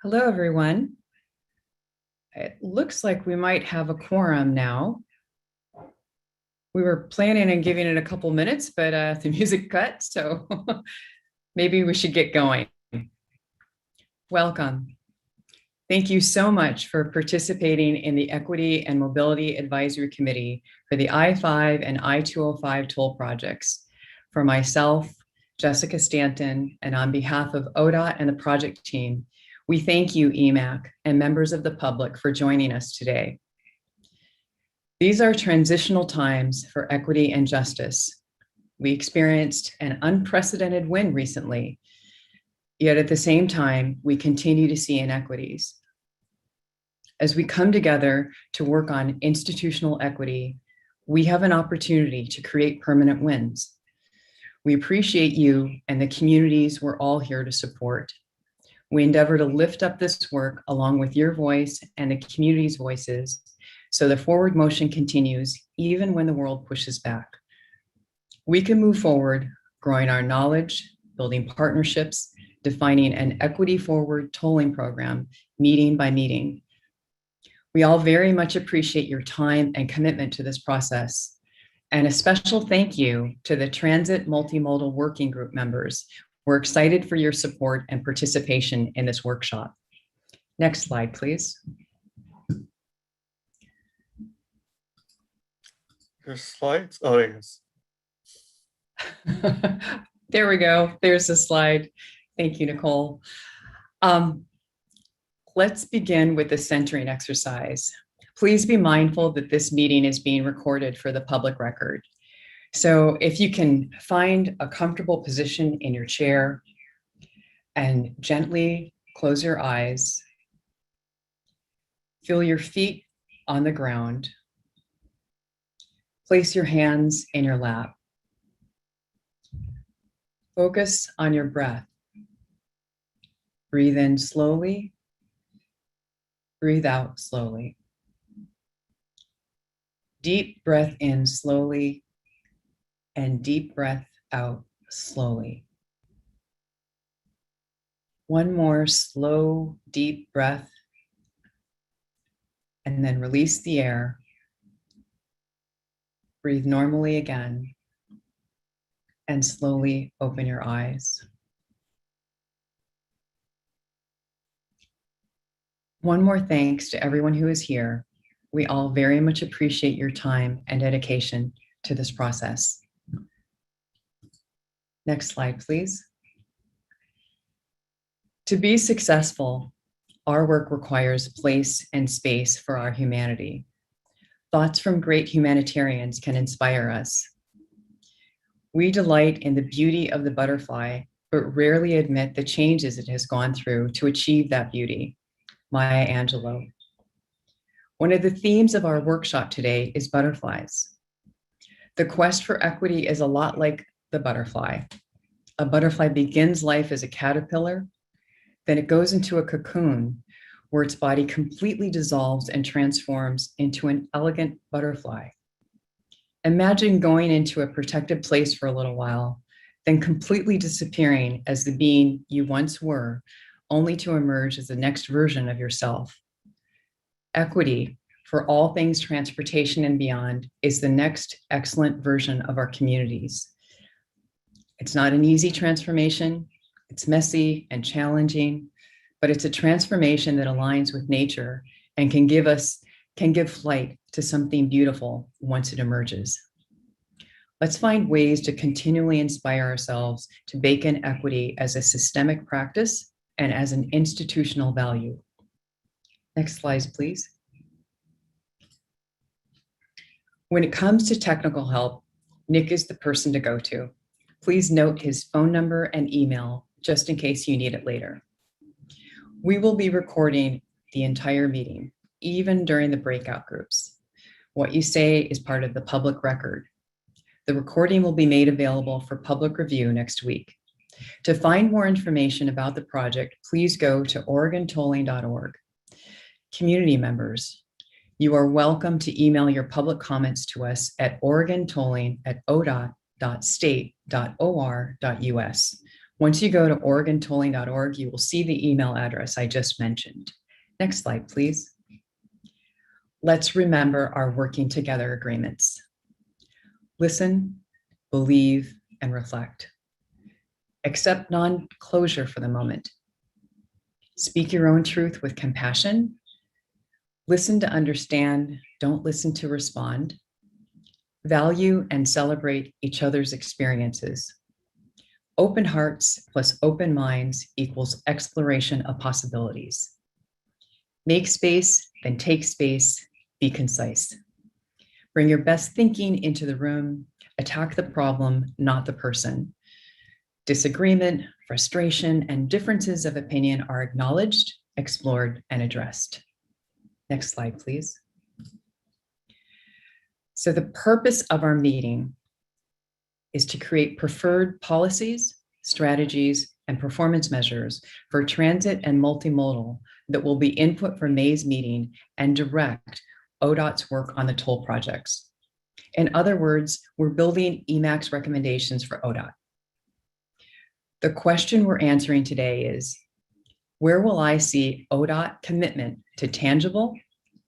Hello, everyone. It looks like we might have a quorum now. We were planning on giving it a couple minutes, but the music cut, so maybe we should get going. Welcome. Thank you so much for participating in the Equity and Mobility Advisory Committee for the I-5 and I-205 toll projects. For myself, Jessica Stanton, and on behalf of ODOT and the project team, we thank you, EMAC, and members of the public for joining us today. These are transitional times for equity and justice. We experienced an unprecedented win recently, yet at the same time, we continue to see inequities. As we come together to work on institutional equity, we have an opportunity to create permanent wins. We appreciate you and the communities we're all here to support. We endeavor to lift up this work along with your voice and the community's voices so the forward motion continues even when the world pushes back. We can move forward, growing our knowledge, building partnerships, defining an equity forward tolling program, meeting by meeting. We all very much appreciate your time and commitment to this process. And a special thank you to the Transit Multimodal Working Group members. We're excited for your support and participation in this workshop. Next slide, please. Your slides? Oh, yes. There we go. There's the slide. Thank you, Nicole. Let's begin with the centering exercise. Please be mindful that this meeting is being recorded for the public record. So if you can find a comfortable position in your chair and gently close your eyes, feel your feet on the ground, place your hands in your lap. Focus on your breath. Breathe in slowly, breathe out slowly. Deep breath in slowly, and deep breath out slowly. One more slow, deep breath, and then release the air. Breathe normally again, and slowly open your eyes. One more thanks to everyone who is here. We all very much appreciate your time and dedication to this process. Next slide, please. To be successful, our work requires place and space for our humanity. Thoughts from great humanitarians can inspire us. We delight in the beauty of the butterfly, but rarely admit the changes it has gone through to achieve that beauty. Maya Angelou. One of the themes of our workshop today is butterflies. The quest for equity is a lot like the butterfly. A butterfly begins life as a caterpillar, then it goes into a cocoon where its body completely dissolves and transforms into an elegant butterfly. Imagine going into a protected place for a little while, then completely disappearing as the being you once were, only to emerge as the next version of yourself. Equity for all things transportation and beyond is the next excellent version of our communities. It's not an easy transformation. It's messy and challenging, but it's a transformation that aligns with nature and can give flight to something beautiful once it emerges. Let's find ways to continually inspire ourselves to bake in equity as a systemic practice and as an institutional value. Next slide, please. When it comes to technical help, Nick is the person to go to. Please note his phone number and email just in case you need it later. We will be recording the entire meeting, even during the breakout groups. What you say is part of the public record. The recording will be made available for public review next week. To find more information about the project, please go to OregonTolling.org. Community members, you are welcome to email your public comments to us at OregonTolling@odot.state.or.us. Once you go to oregontolling.org, you will see the email address I just mentioned. Next slide, please. Let's remember our working together agreements. Listen, believe, and reflect. Accept non-closure for the moment. Speak your own truth with compassion. Listen to understand, don't listen to respond. Value and celebrate each other's experiences. Open hearts plus open minds equals exploration of possibilities. Make space, then take space, be concise. Bring your best thinking into the room, attack the problem, not the person. Disagreement, frustration, and differences of opinion are acknowledged, explored, and addressed. Next slide, please. So the purpose of our meeting is to create preferred policies, strategies, and performance measures for transit and multimodal that will be input for May's meeting and direct ODOT's work on the toll projects. In other words, we're building EMAC's recommendations for ODOT. The question we're answering today is, where will I see ODOT commitment to tangible,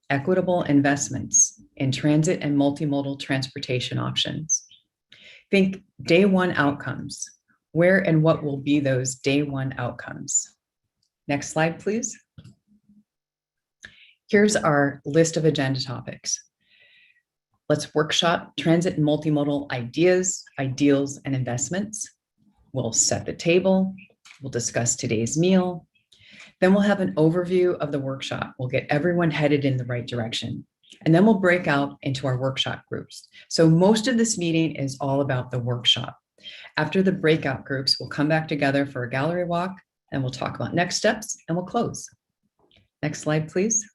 equitable investments in transit and multimodal transportation options? Think day one outcomes. Where and what will be those day one outcomes? Next slide, please. Here's our list of agenda topics. Let's workshop transit and multimodal ideas, ideals, and investments. We'll set the table. We'll discuss today's meal. Then we'll have an overview of the workshop. We'll get everyone headed in the right direction. And then we'll break out into our workshop groups. So most of this meeting is all about the workshop. After the breakout groups, we'll come back together for a gallery walk, and we'll talk about next steps, and we'll close. Next slide, please.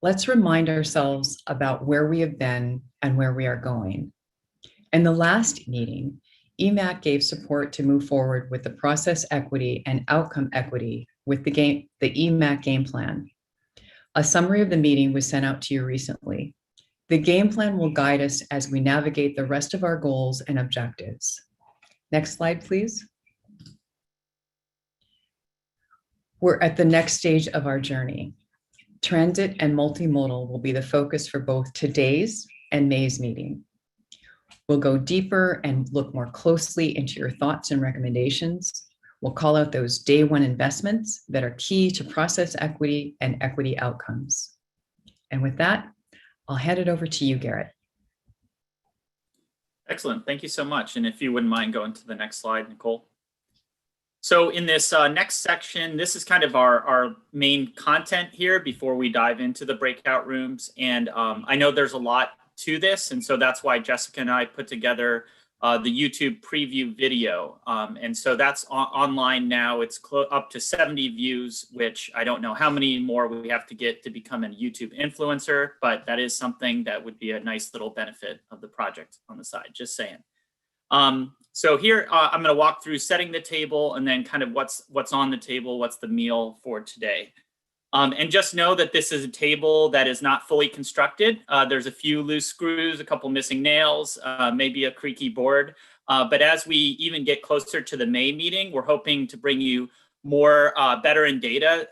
Let's remind ourselves about where we have been and where we are going. In the last meeting, EMAC gave support to move forward with the process equity and outcome equity with the EMAC game plan. A summary of the meeting was sent out to you recently. The game plan will guide us as we navigate the rest of our goals and objectives. Next slide, please. We're at the next stage of our journey. Transit and multimodal will be the focus for both today's and May's meeting. We'll go deeper and look more closely into your thoughts and recommendations. We'll call out those day one investments that are key to process equity and equity outcomes. And with that, I'll hand it over to you, Garrett. Excellent. Thank you so much. And if you wouldn't mind going to the next slide, Nicole. So in this next section, this is kind of our main content here before we dive into the breakout rooms. And I know there's a lot to this. And so that's why Jessica and I put together the YouTube preview video. And so that's online now. It's up to 70 views, which I don't know how many more we have to get to become a YouTube influencer, but that is something that would be a nice little benefit of the project on the side, just saying. So here I'm going to walk through setting the table and then kind of what's on the table, what's the meal for today. And just know that this is a table that is not fully constructed. There's a few loose screws, a couple missing nails, maybe a creaky board. But as we even get closer to the May meeting, we're hoping to bring you more better data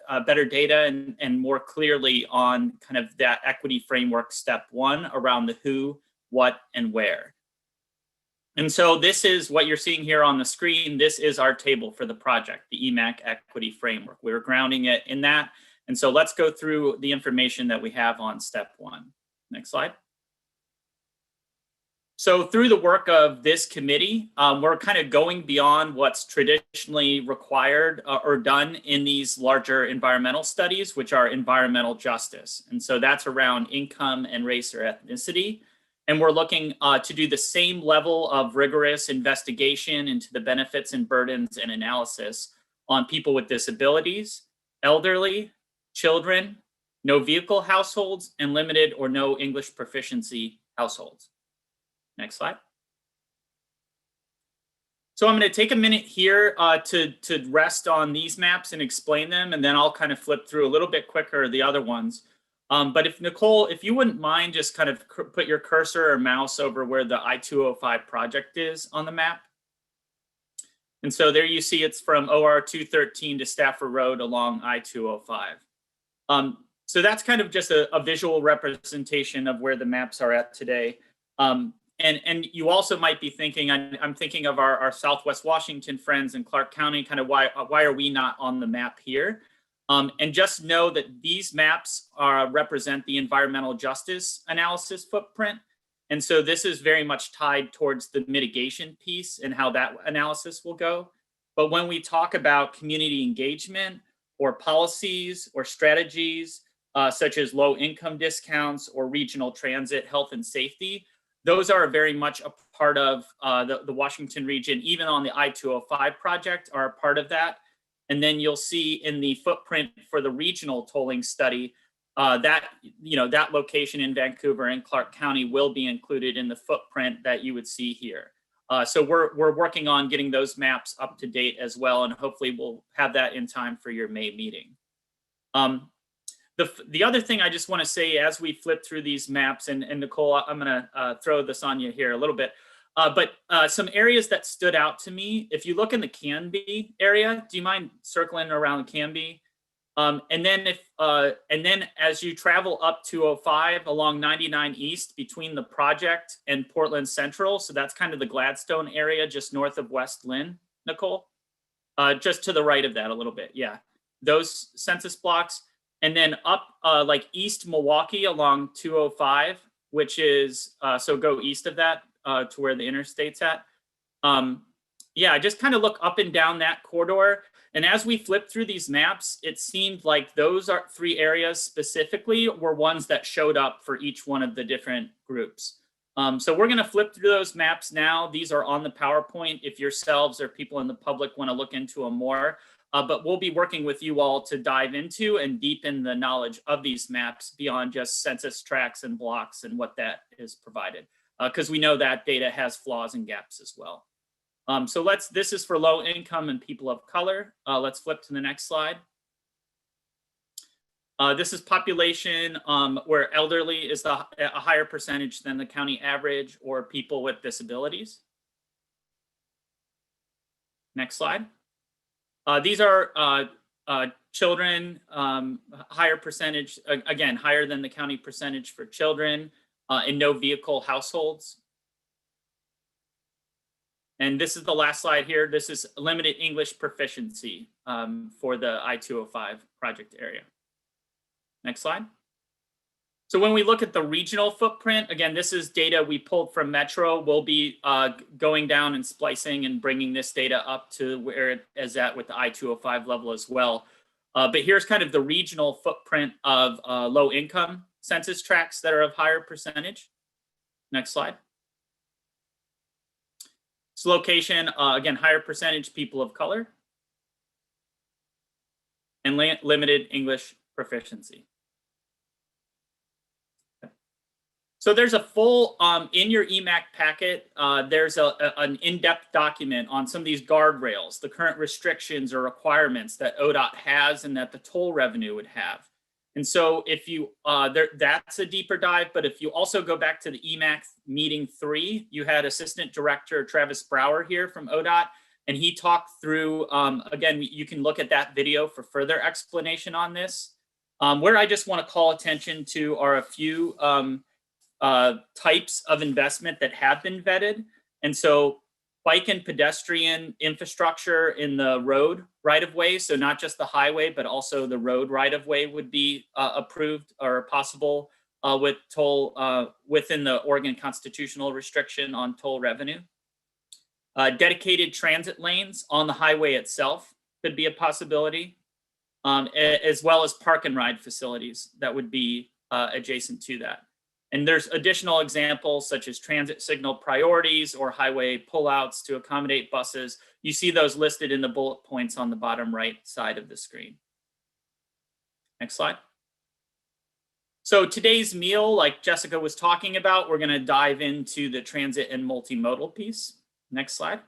and more clearly on kind of that equity framework step one around the who, what, and where. And so this is what you're seeing here on the screen. This is our table for the project, the EMAC equity framework. We're grounding it in that. And so let's go through the information that we have on step one. Next slide. So through the work of this committee, we're kind of going beyond what's traditionally required or done in these larger environmental studies, which are environmental justice. And so that's around income and race or ethnicity. And we're looking to do the same level of rigorous investigation into the benefits and burdens and analysis on people with disabilities, elderly, children, no vehicle households, and limited or no English proficiency households. Next slide. So I'm going to take a minute here to rest on these maps and explain them, and then I'll kind of flip through a little bit quicker the other ones. But if Nicole, if you wouldn't mind, just kind of put your cursor or mouse over where the I-205 project is on the map. And so there you see it's from OR 213 to Stafford Road along I-205. So that's kind of just a visual representation of where the maps are at today. And you also might be thinking, I'm thinking of our Southwest Washington friends in Clark County, kind of why are we not on the map here? And just know that these maps represent the environmental justice analysis footprint. And so this is very much tied towards the mitigation piece and how that analysis will go. But when we talk about community engagement or policies or strategies, such as low income discounts or regional transit, health and safety, those are very much a part of the Washington region, even on the I-205 project are a part of that. And then you'll see in the footprint for the regional tolling study, that location in Vancouver and Clark County will be included in the footprint that you would see here. So we're working on getting those maps up to date as well, and hopefully we'll have that in time for your May meeting. The other thing I just want to say as we flip through these maps, and Nicole, I'm going to throw this on you here a little bit, but some areas that stood out to me, if you look in the Canby area, do you mind circling around Canby? And then as you travel up 205 along 99 East between the project and Portland Central, so that's kind of the Gladstone area just north of West Lynn, Nicole, just to the right of that a little bit, yeah, those census blocks. And then up like East Milwaukee along 205, which is, so go east of that to where the interstate's at. Yeah, just kind of look up and down that corridor. And as we flip through these maps, it seemed like those are three areas specifically were ones that showed up for each one of the different groups. So we're going to flip through those maps now. These are on the PowerPoint if yourselves or people in the public want to look into them more. But we'll be working with you all to dive into and deepen the knowledge of these maps beyond just census tracts and blocks and what that is provided, because we know that data has flaws and gaps as well. So this is for low income and people of color. Let's flip to the next slide. This is population where elderly is a higher percentage than the county average, or people with disabilities. Next slide. These are children, higher percentage, again, higher than the county percentage for children in no vehicle households. And this is the last slide here. This is limited English proficiency for the I-205 project area. Next slide. So when we look at the regional footprint, again, this is data we pulled from Metro. We'll be going down and splicing and bringing this data up to where it is at with the I-205 level as well. But here's kind of the regional footprint of low income census tracts that are of higher percentage. Next slide. This location, again, higher percentage people of color and limited English proficiency. So there's a full, in your EMAC packet, there's an in-depth document on some of these guardrails, the current restrictions or requirements that ODOT has and that the toll revenue would have. And so if you, that's a deeper dive, but if you also go back to the EMAC meeting 3, you had Assistant Director Travis Brower here from ODOT, and he talked through, again, you can look at that video for further explanation on this. Where I just want to call attention to are a few types of investment that have been vetted. And so bike and pedestrian infrastructure in the road right-of-way, so not just the highway, but also the road right-of-way would be approved or possible with toll within the Oregon constitutional restriction on toll revenue. Dedicated transit lanes on the highway itself could be a possibility, as well as park and ride facilities that would be adjacent to that. And there's additional examples such as transit signal priorities or highway pullouts to accommodate buses. You see those listed in the bullet points on the bottom right side of the screen. Next slide. So today's meal, like Jessica was talking about, we're going to dive into the transit and multimodal piece. Next slide.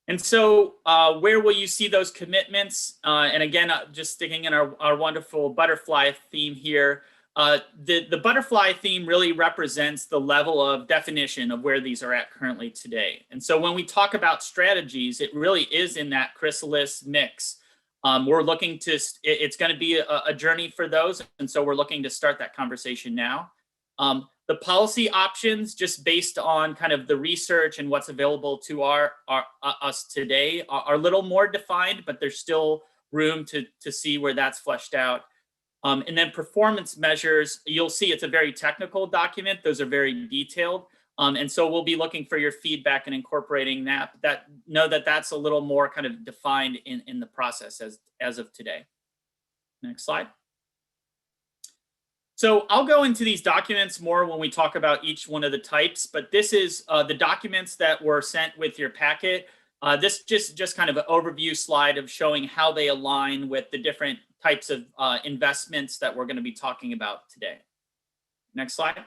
And so where will you see those commitments? And again, just sticking in our wonderful butterfly theme here, The butterfly theme really represents the level of definition of where these are at currently today. And so when we talk about strategies, it really is in that chrysalis mix. We're looking to, it's going to be a journey for those. And so we're looking to start that conversation now. The policy options, just based on kind of the research and what's available to us today, are a little more defined, but there's still room to see where that's fleshed out. And then performance measures, you'll see it's a very technical document. Those are very detailed. And so we'll be looking for your feedback and incorporating that. Know that that's a little more kind of defined in the process as of today. Next slide. So I'll go into these documents more when we talk about each one of the types, but this is the documents that were sent with your packet. This just kind of an overview slide of showing how they align with the different types of investments that we're going to be talking about today. Next slide.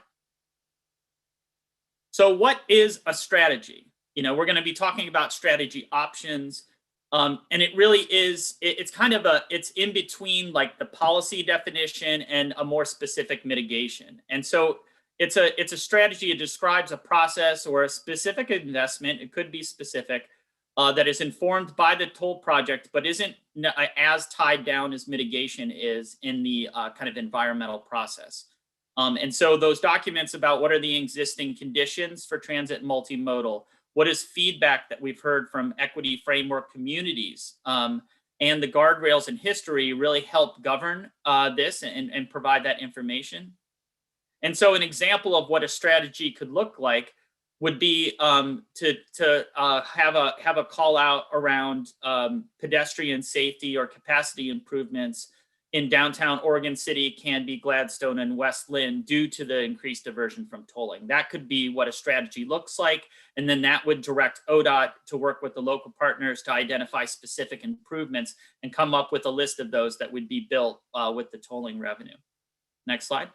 So what is a strategy? We're going to be talking about strategy options. And it really is, it's kind of it's in between like the policy definition and a more specific mitigation. And so it's a strategy. It describes a process or a specific investment. It could be specific that is informed by the toll project, but isn't as tied down as mitigation is in the kind of environmental process. And so those documents about what are the existing conditions for transit and multimodal, what is feedback that we've heard from equity framework communities, and the guardrails in history really help govern this and provide that information. And so an example of what a strategy could look like would be to have a call out around pedestrian safety or capacity improvements in downtown Oregon City, Canby, Gladstone, and West Lynn due to the increased diversion from tolling. That could be what a strategy looks like. And then that would direct ODOT to work with the local partners to identify specific improvements and come up with a list of those that would be built with the tolling revenue. Next slide.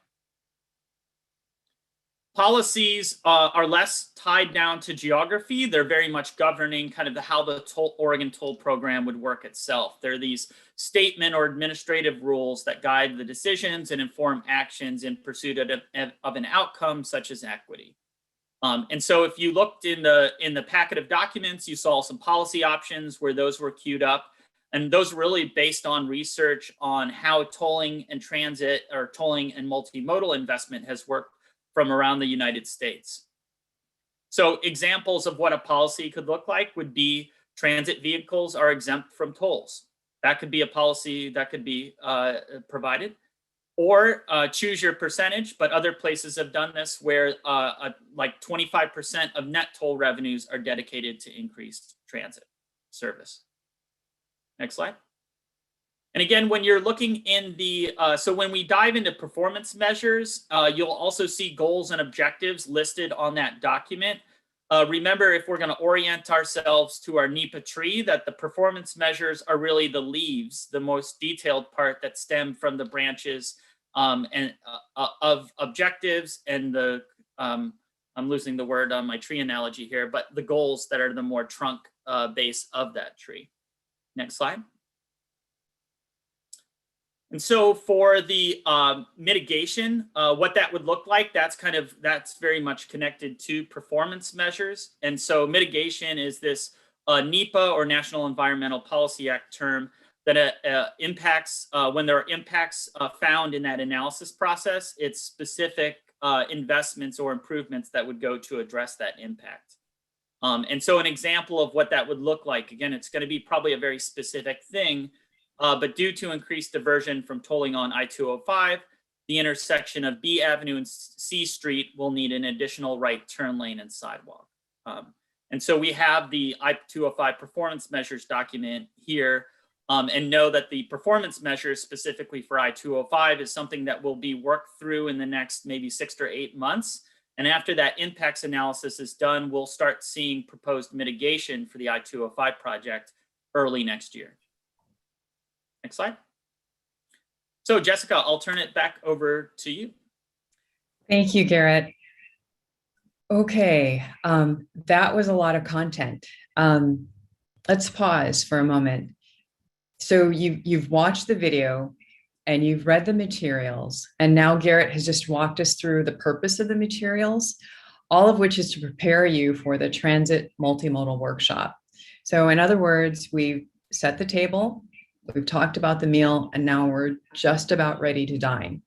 Policies are less tied down to geography. They're very much governing kind of how the Oregon toll program would work itself. There are these statement or administrative rules that guide the decisions and inform actions in pursuit of an outcome such as equity. And so if you looked in the packet of documents, you saw some policy options where those were queued up. And those were really based on research on how tolling and transit or tolling and multimodal investment has worked from around the United States. So examples of what a policy could look like would be transit vehicles are exempt from tolls. That could be a policy that could be provided. Or choose your percentage, but other places have done this where like 25% of net toll revenues are dedicated to increased transit service. Next slide. And again, when you're looking in the, so when we dive into performance measures, you'll also see goals and objectives listed on that document. Remember, if we're going to orient ourselves to our NEPA tree, that the performance measures are really the leaves, the most detailed part that stem from the branches and of objectives and the, I'm losing the word on my tree analogy here, but the goals that are the more trunk base of that tree. Next slide. And so for the mitigation, what that would look like, that's very much connected to performance measures. And so mitigation is this NEPA or National Environmental Policy Act term that impacts, when there are impacts found in that analysis process, it's specific investments or improvements that would go to address that impact. And so an example of what that would look like, again, it's going to be probably a very specific thing. But due to increased diversion from tolling on I-205, the intersection of B Avenue and C Street will need an additional right turn lane and sidewalk. And so we have the I-205 performance measures document here, and know that the performance measures specifically for I-205 is something that will be worked through in the next maybe 6 or 8 months. And after that impacts analysis is done, we'll start seeing proposed mitigation for the I-205 project early next year. Next slide. So Jessica, I'll turn it back over to you. Thank you, Garrett. Okay, that was a lot of content. Let's pause for a moment. So you've watched the video. and you've read the materials, and now Garrett has just walked us through the purpose of the materials, all of which is to prepare you for the transit multimodal workshop. So in other words, we've set the table, we've talked about the meal, and now we're just about ready to dine.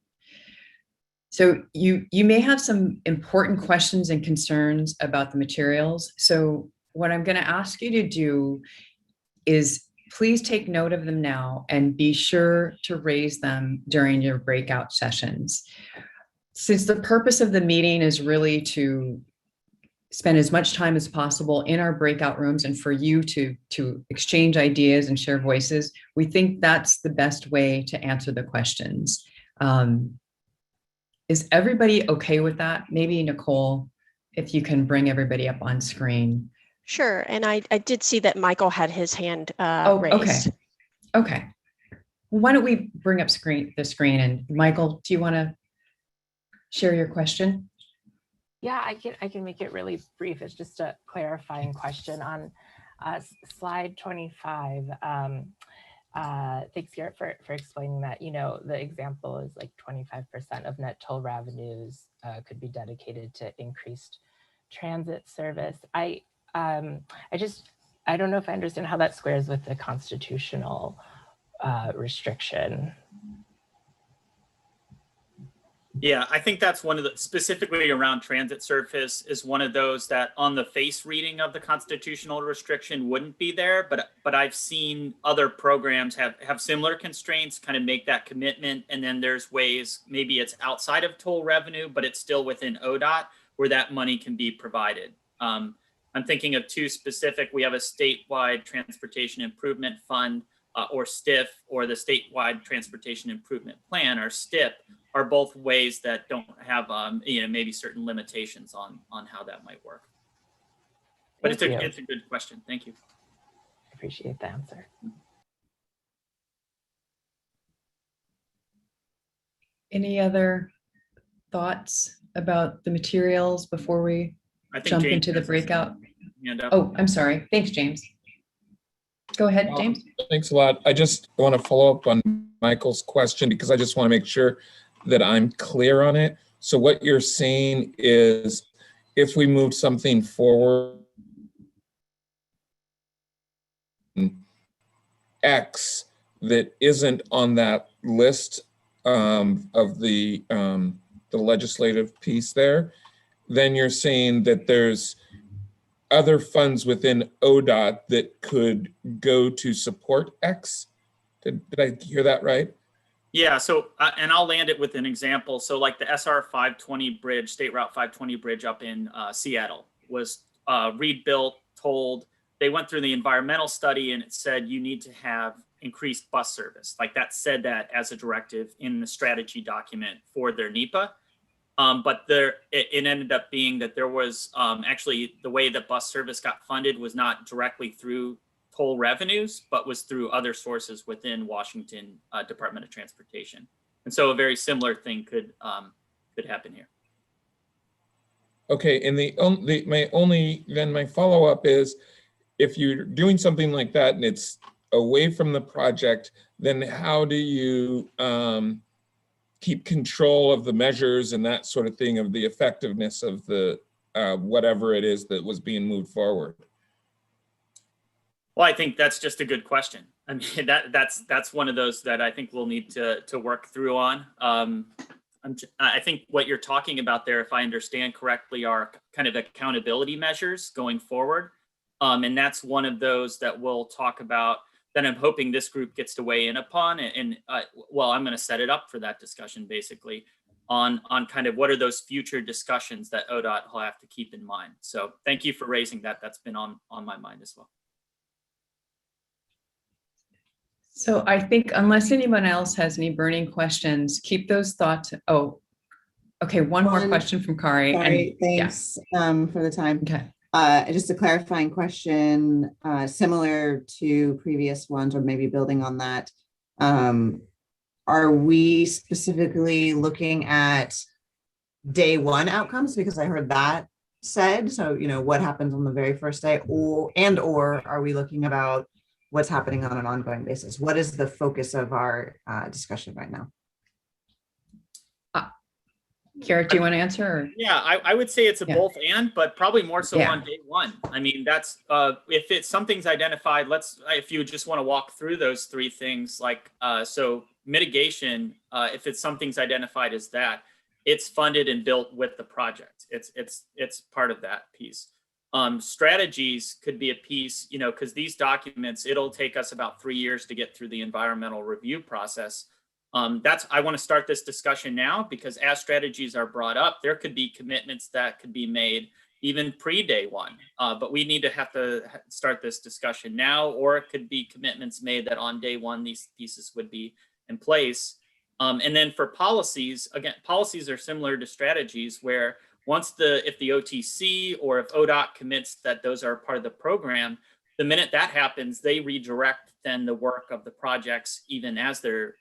So you may have some important questions and concerns about the materials. So what I'm going to ask you to do is please take note of them now and be sure to raise them during your breakout sessions. Since the purpose of the meeting is really to spend as much time as possible in our breakout rooms and for you to exchange ideas and share voices, we think that's the best way to answer the questions. Is everybody okay with that? Maybe Nicole, if you can bring everybody up on screen. Sure, and I did see that Michael had his hand Oh, raised. Okay. Why don't we bring up the screen, and Michael, do you want to share your question? Yeah, I can make it really brief. It's just a clarifying question on slide 25. Thanks, Garrett, for explaining that. You know, the example is like 25% of net toll revenues could be dedicated to increased transit service. I don't know if I understand how that squares with the constitutional restriction. Yeah, I think that's one of the, specifically around transit service, is one of those that on the face reading of the constitutional restriction wouldn't be there, but I've seen other programs have similar constraints, kind of make that commitment, and then there's ways, maybe it's outside of toll revenue, but it's still within ODOT where that money can be provided. I'm thinking of two specific. We have a statewide transportation improvement fund, or STIF, or the statewide transportation improvement plan, or STIP, are both ways that don't have maybe certain limitations on how that might work. But it's a good question. Thank you. Appreciate the answer. Any other thoughts about the materials before we jump James into the breakout? Hand up. Oh, I'm sorry. Thanks, James. Go ahead, James. Thanks a lot. I just want to follow up on Michael's question because I just want to make sure that I'm clear on it. So what you're saying is if we move something forward, X that isn't on that list of the legislative piece there, then you're saying that there's other funds within ODOT that could go to support X? Did I hear that right? Yeah, so, and I'll land it with an example. So like the SR 520 bridge, State Route 520 bridge up in Seattle was rebuilt, tolled. They went through the environmental study and it said you need to have increased bus service. Like that said that as a directive in the strategy document for their NEPA. But it ended up being that there was actually the way that bus service got funded was not directly through toll revenues, but was through other sources within Washington Department of Transportation. And so a very similar thing could happen here. Okay, and my follow-up is, if you're doing something like that and it's away from the project, then how do you keep control of the measures and that sort of thing, of the effectiveness of the whatever it is that was being moved forward? Well, I think that's just a good question. I mean, that's one of those that I think we'll need to work through on. I think what you're talking about there, if I understand correctly, are kind of accountability measures going forward. And that's one of those that we'll talk about, that I'm hoping this group gets to weigh in upon. And well, I'm going to set it up for that discussion basically on kind of what are those future discussions that ODOT will have to keep in mind. So thank you for raising that. That's been on my mind as well. So I think unless anyone else has any burning questions, keep those thoughts. Oh, okay. One more question from Kari. Sorry, thanks for the time. Okay. Just a clarifying question, similar to previous ones, or maybe building on that. Are we specifically looking at day one outcomes? Because I heard that said. So, you know, what happens on the very first day, or are we looking about what's happening on an ongoing basis? What is the focus of our discussion right now? Garrett, do you want to answer? Or? Yeah, I would say it's a Yeah. both and, but probably more so Yeah. on day one. I mean, that's if it's something's identified, if you just want to walk through those three things, like so mitigation, if it's something's identified as that, it's funded and built with the project. It's part of that piece. Strategies could be a piece, you know, because these documents, it'll take us about 3 years to get through the environmental review process. I want to start this discussion now, because as strategies are brought up, there could be commitments that could be made even pre-day one. But we need to have to start this discussion now, or it could be commitments made that on day one, these pieces would be in place. And then for policies, again, policies are similar to strategies, where if the OTC or if ODOT commits that those are part of the program, the minute that happens, they redirect then the work of the projects even as they're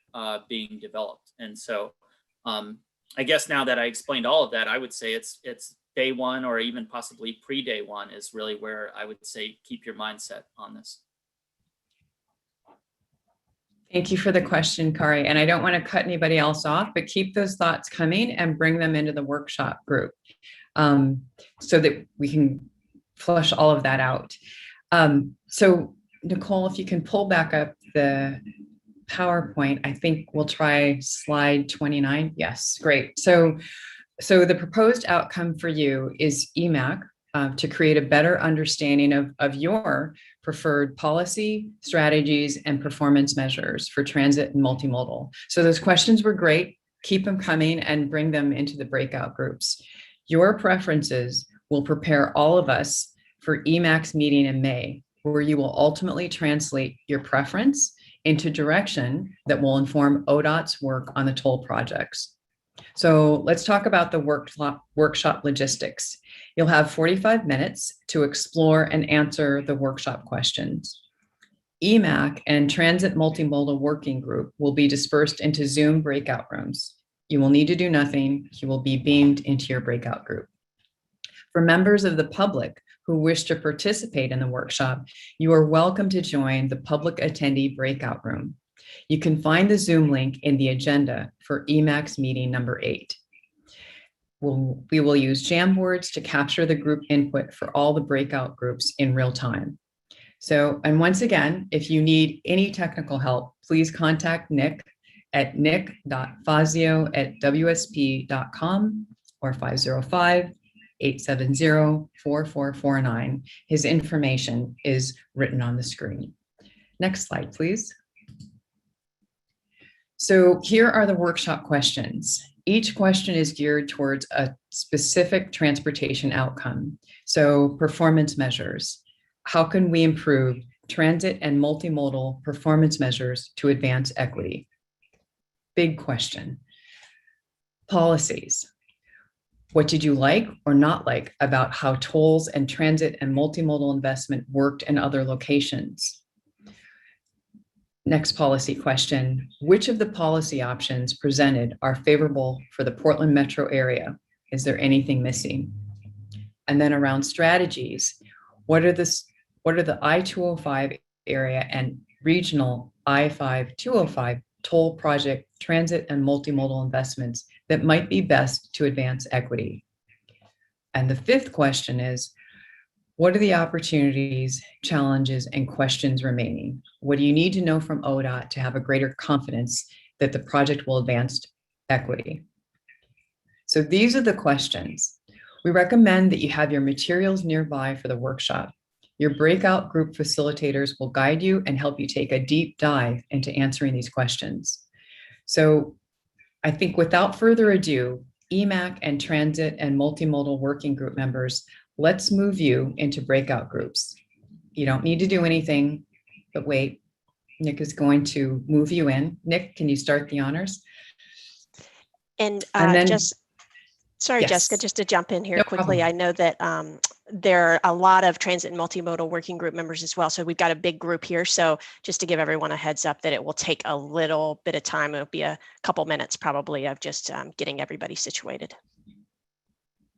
being developed. And so I guess now that I explained all of that, I would say it's day one or even possibly pre-day one is really where I would say keep your mindset on this. Thank you for the question, Kari. And I don't want to cut anybody else off, but keep those thoughts coming and bring them into the workshop group so that we can flush all of that out. So Nicole, if you can pull back up the PowerPoint, I think we'll try slide 29. Yes, great. So the proposed outcome for you is EMAC to create a better understanding of your preferred policy, strategies, and performance measures for transit and multimodal. So those questions were great. Keep them coming and bring them into the breakout groups. Your preferences will prepare all of us for EMAC's meeting in May, where you will ultimately translate your preference into direction that will inform ODOT's work on the toll projects. So let's talk about the workshop logistics. You'll have 45 minutes to explore and answer the workshop questions. EMAC and Transit Multimodal Working Group will be dispersed into Zoom breakout rooms. You will need to do nothing. You will be beamed into your breakout group. For members of the public who wish to participate in the workshop, you are welcome to join the public attendee breakout room. You can find the Zoom link in the agenda for EMAC's meeting number 8. We will use Jamboards to capture the group input for all the breakout groups in real time. So, and once again, if you need any technical help, please contact Nick at nick.fazio@wsp.com or 505-870-4449. His information is written on the screen. Next slide, please. So here are the workshop questions. Each question is geared towards a specific transportation outcome. So performance measures. How can we improve transit and multimodal performance measures to advance equity? Big question. Policies. What did you like or not like about how tolls and transit and multimodal investment worked in other locations? Next policy question, which of the policy options presented are favorable for the Portland metro area? Is there anything missing? And then around strategies, what are the I-205 area and regional I-5-205 toll project transit and multimodal investments that might be best to advance equity? And the fifth question is, what are the opportunities, challenges, and questions remaining? What do you need to know from ODOT to have a greater confidence that the project will advance equity? So these are the questions. We recommend that you have your materials nearby for the workshop. Your breakout group facilitators will guide you and help you take a deep dive into answering these questions. So I think without further ado, EMAC and Transit and Multimodal Working Group members, let's move you into breakout groups. You don't need to do anything, but wait, Nick is going to move you in. Nick, can you start the honors? And then- sorry, Yes. Jessica, just to jump in here No quickly. problem. I know that there are a lot of transit and multimodal working group members as well. So we've got a big group here. So just to give everyone a heads up that it will take a little bit of time. It'll be a couple minutes probably of just getting everybody situated.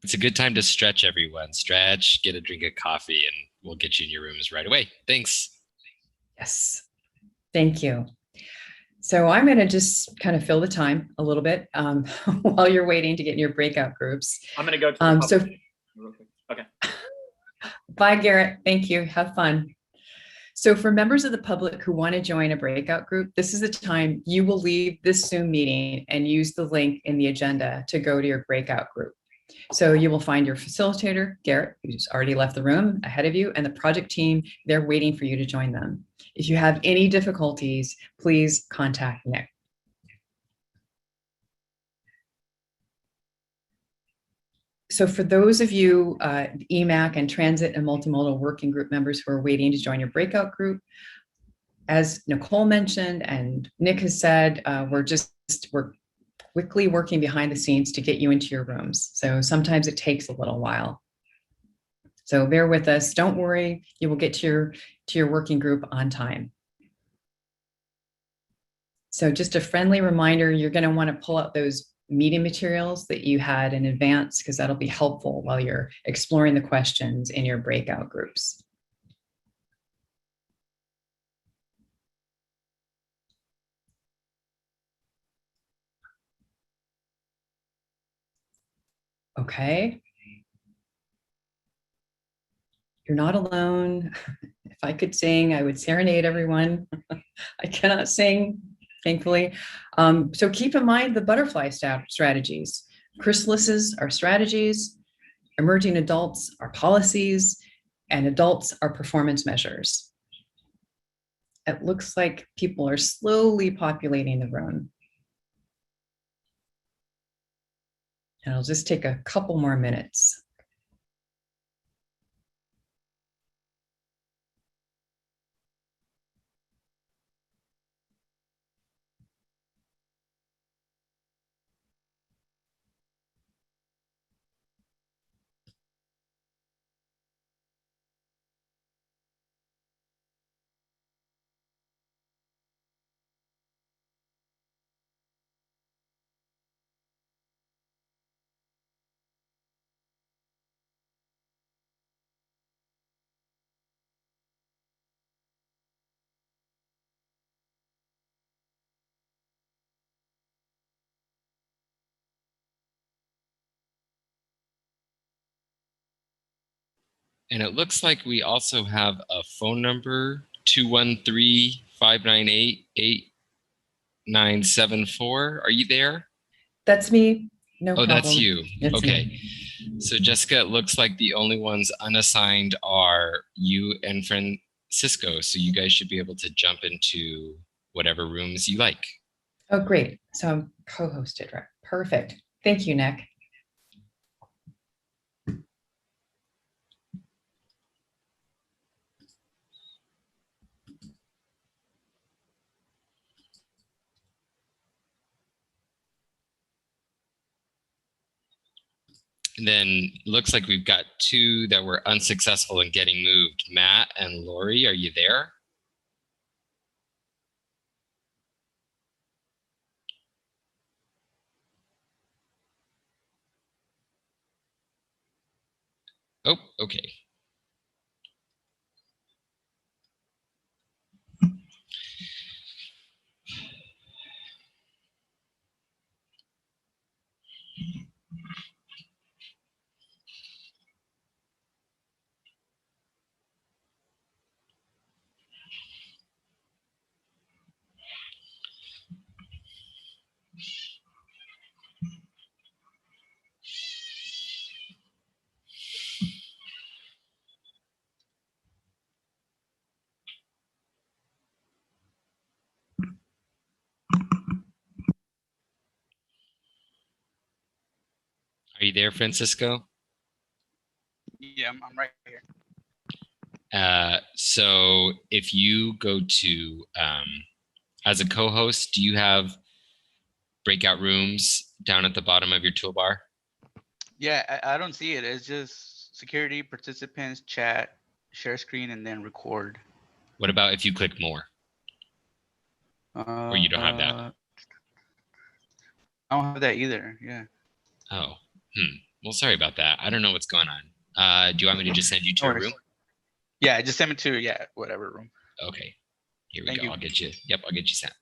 It's a good time to stretch, everyone. Stretch, get a drink of coffee, and we'll get you in your rooms right away. Thanks. Yes, thank you. So I'm going to just kind of fill the time a little bit while you're waiting to get in your breakout groups. I'm going to go to the So public real quick. Okay. bye, Garrett. Thank you. Have fun. So for members of the public who want to join a breakout group, this is the time you will leave this Zoom meeting and use the link in the agenda to go to your breakout group. So you will find your facilitator, Garrett, who's already left the room ahead of you, and the project team, they're waiting for you to join them. If you have any difficulties, please contact Nick. So for those of you, EMAC and Transit and Multimodal Working Group members who are waiting to join your breakout group, as Nicole mentioned and Nick has said, we're quickly working behind the scenes to get you into your rooms. So sometimes it takes a little while. So bear with us. Don't worry, you will get to your working group on time. So just a friendly reminder, you're going to want to pull out those meeting materials that you had in advance, because that'll be helpful while you're exploring the questions in your breakout groups. Okay. You're not alone. If I could sing, I would serenade everyone. I cannot sing, thankfully. So keep in mind the butterfly strategies. Chrysalises are strategies, emerging adults are policies, and adults are performance measures. It looks like people are slowly populating the room. And it'll just take a couple more minutes. And it looks like we also have a phone number, 213-598-8974. Are you there? That's me. No problem. That's you. It's okay. me. So Jessica, it looks like the only ones unassigned are you and Francisco. So you guys should be able to jump into whatever rooms you like. Oh, great. So I'm co-hosted, right? Perfect. Thank you, Nick. And then it looks like we've got two that were unsuccessful in getting moved. Matt and Lori, are you there? Oh, okay. Are you there, Francisco? Yeah, I'm right here. So if you go to, as a co-host, do you have breakout rooms down at the bottom of your toolbar? Yeah, I don't see it. It's just security, participants, chat, share screen, and then record. What about if you click more? Or you don't have that? I don't have that either, yeah. Oh, well, sorry about that. I don't know what's going on. Do you want me to just send you to a room? Yeah, just send me to, whatever room. Okay. Here we Thank go. you. I'll get you. Yep, I'll get you sent.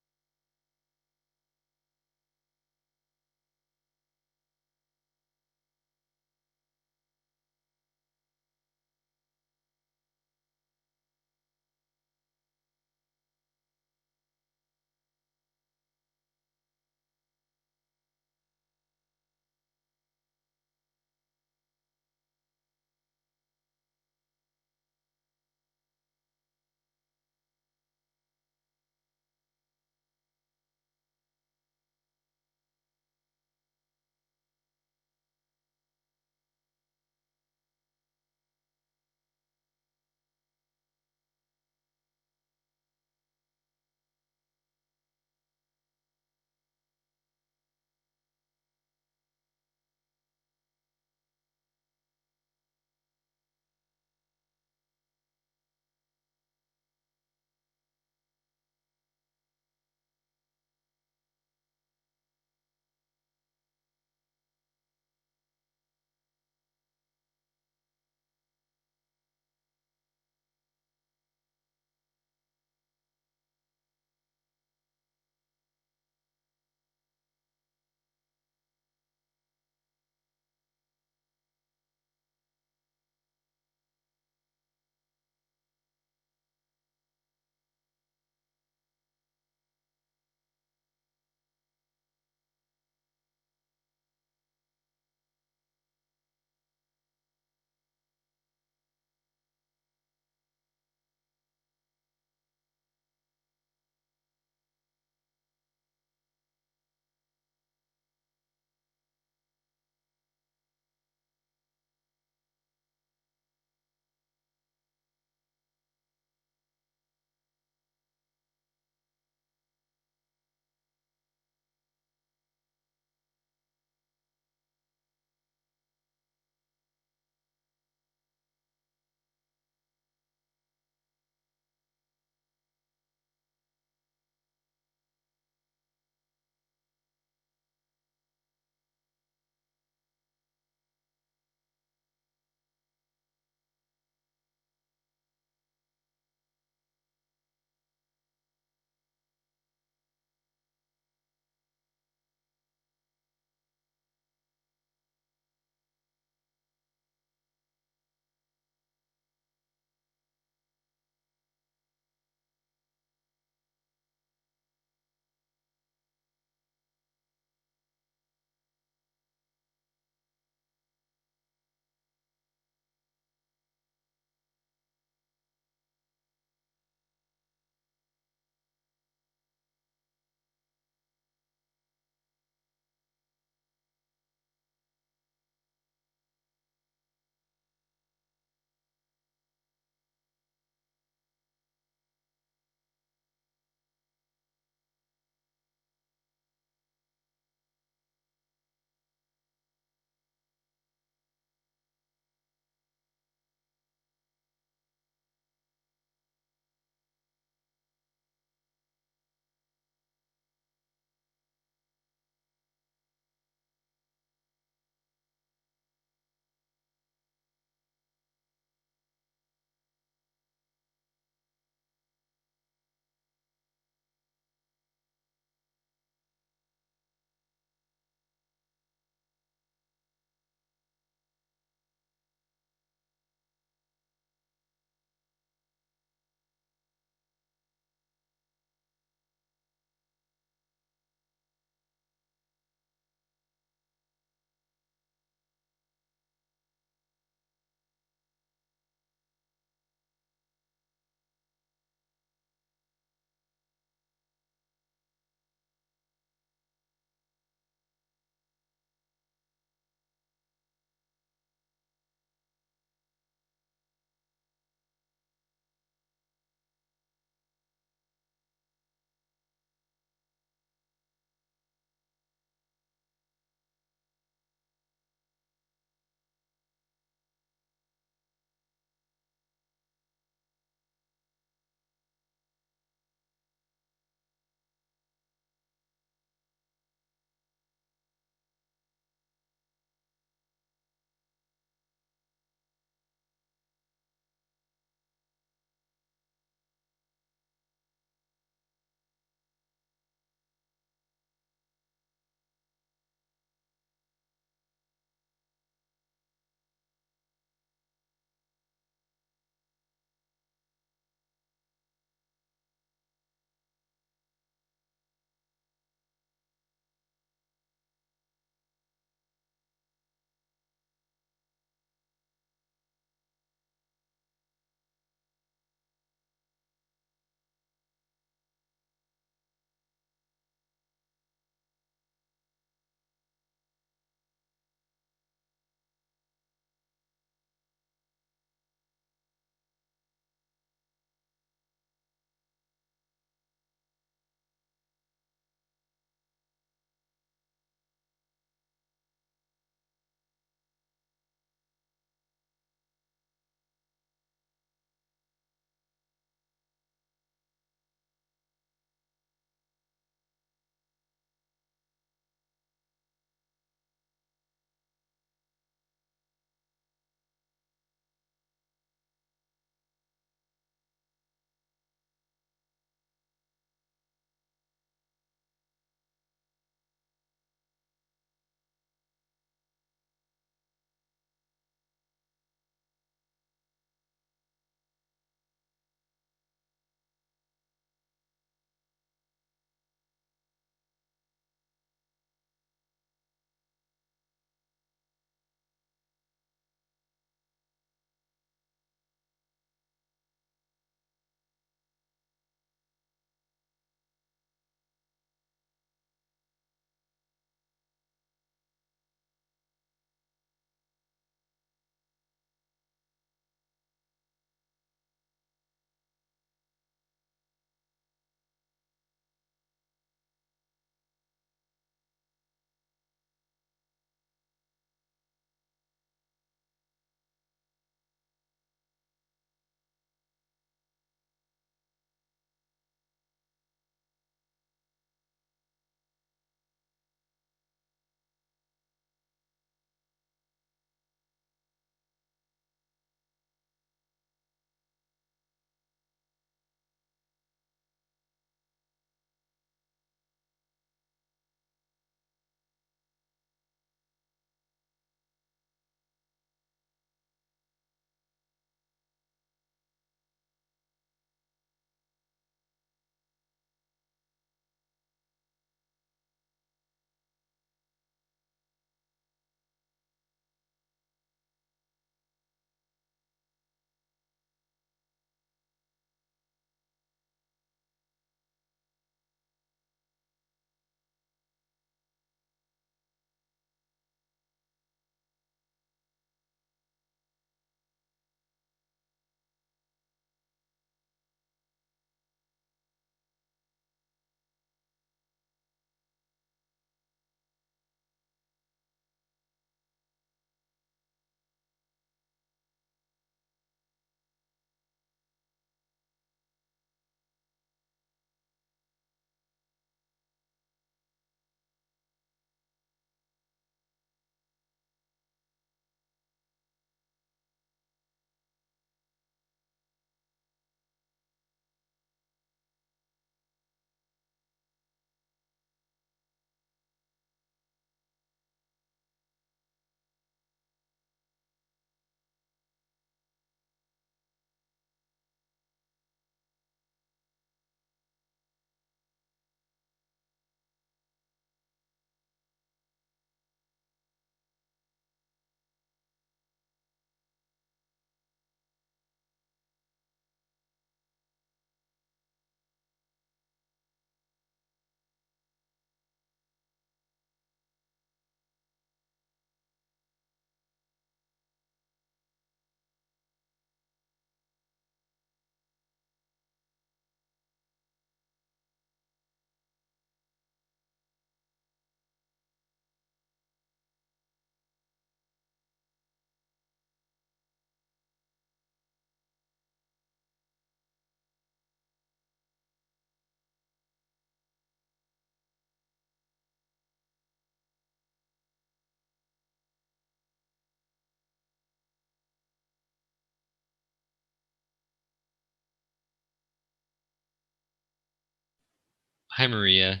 Hi, Maria.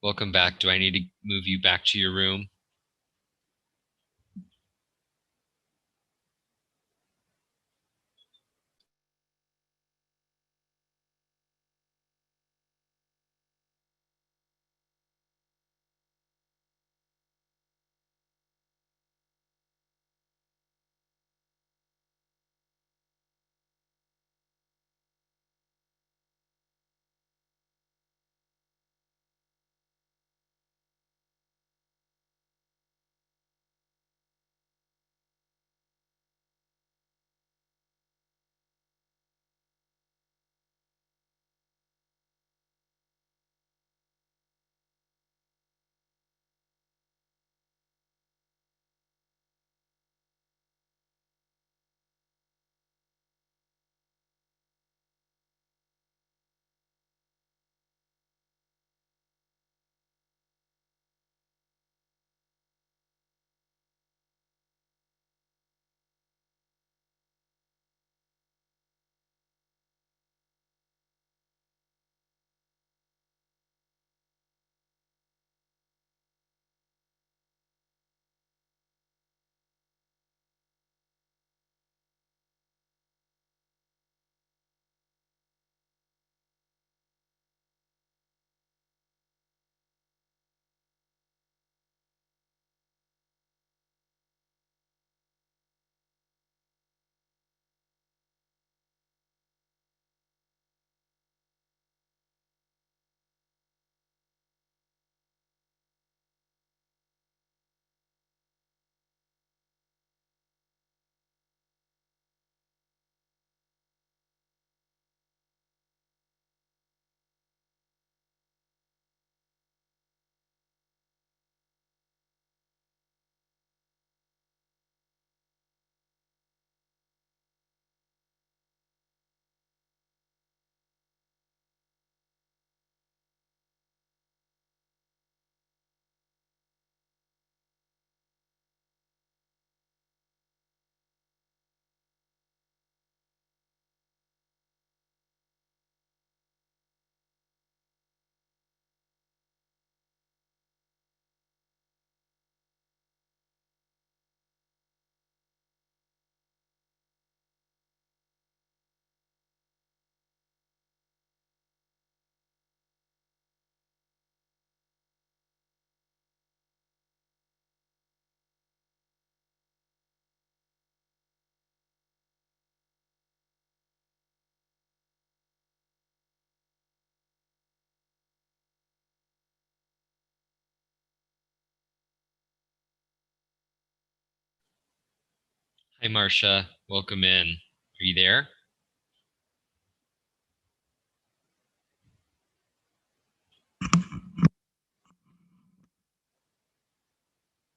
Welcome back. Do I need to move you back to your room? Hi, Marcia. Welcome in. Are you there?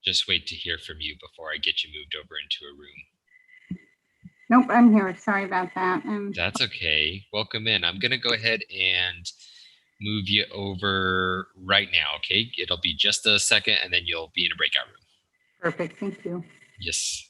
Just wait to hear from you before I get you moved over into a room. Nope, I'm here. Sorry about that. That's okay. Welcome in. I'm going to go ahead and move you over right now, okay? It'll be just a second and then you'll be in a breakout room. Perfect. Thank you. Yes.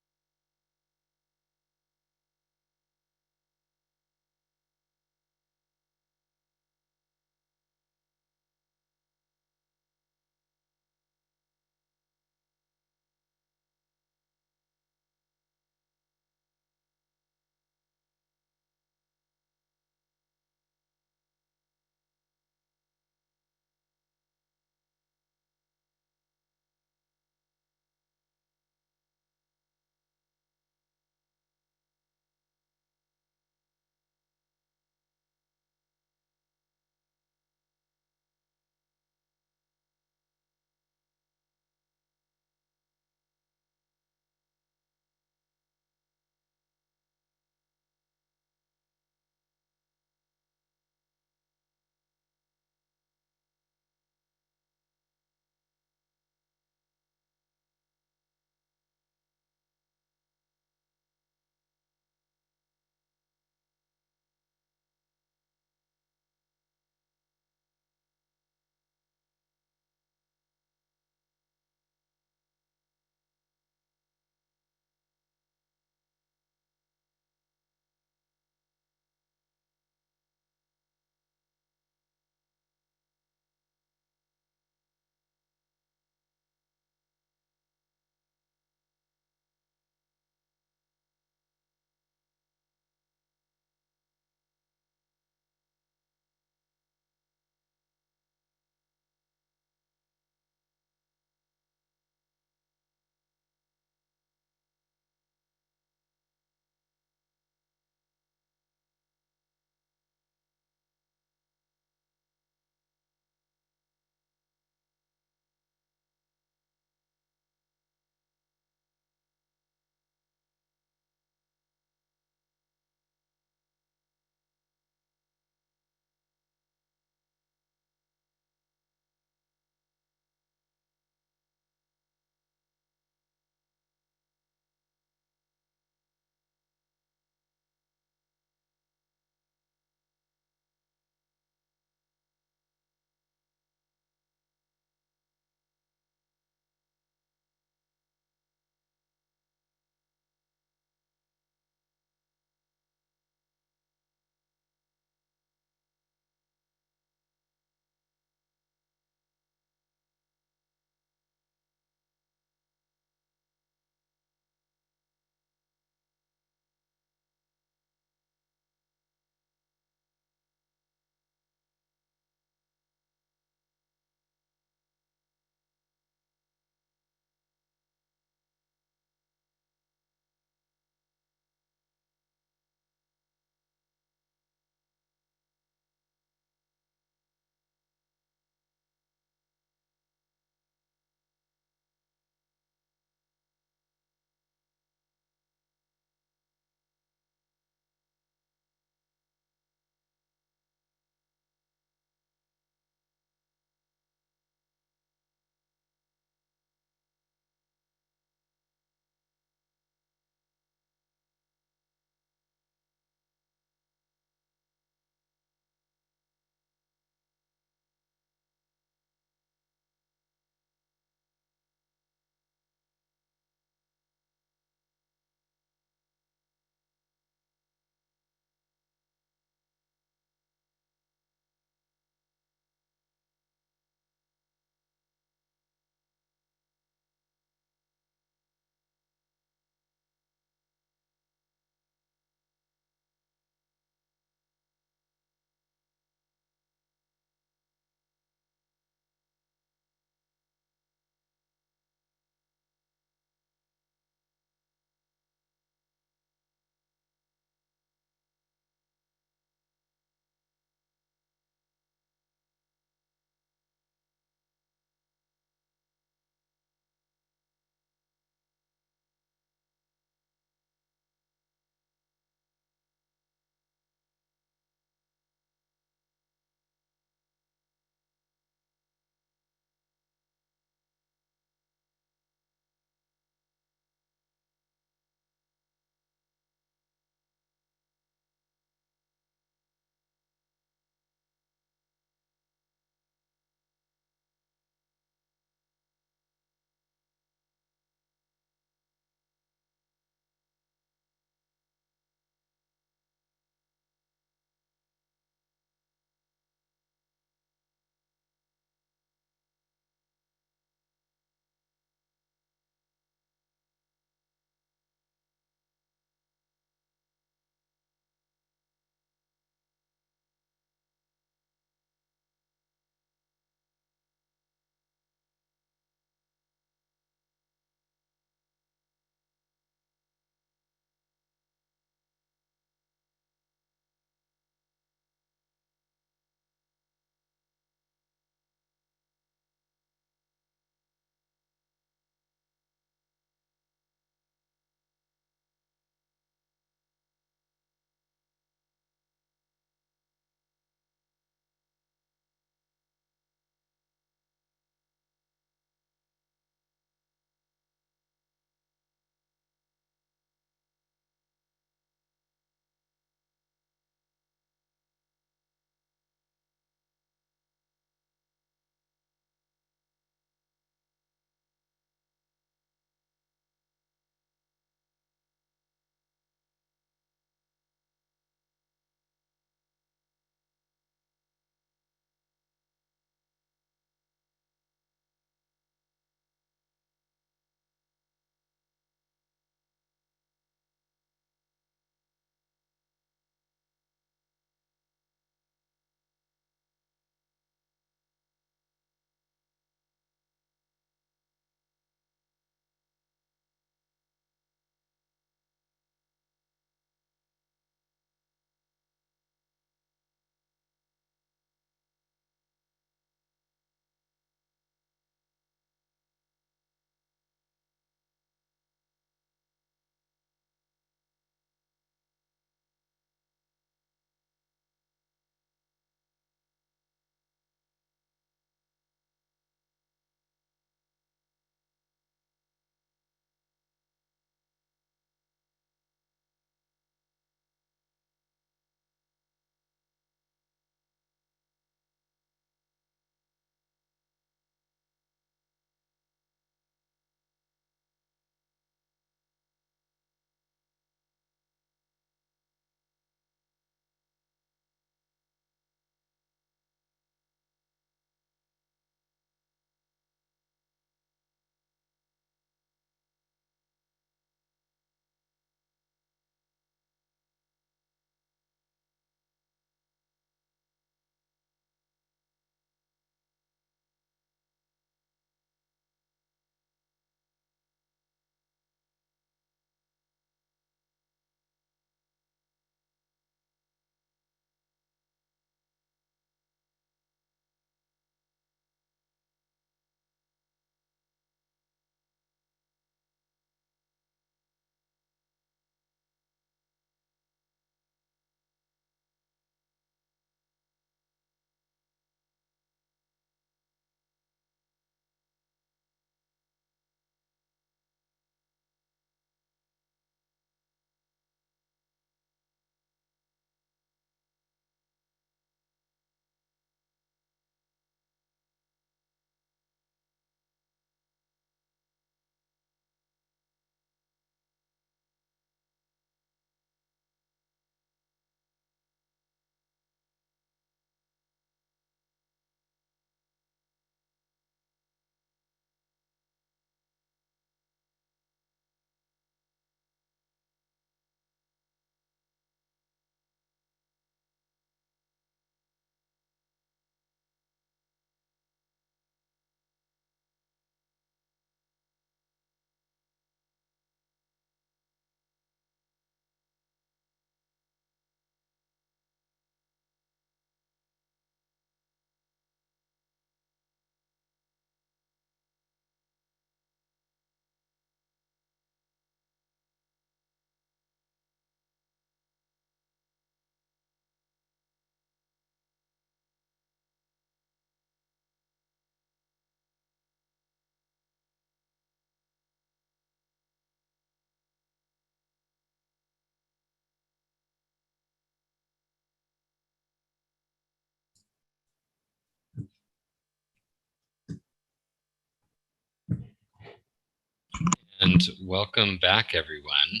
And welcome back, everyone.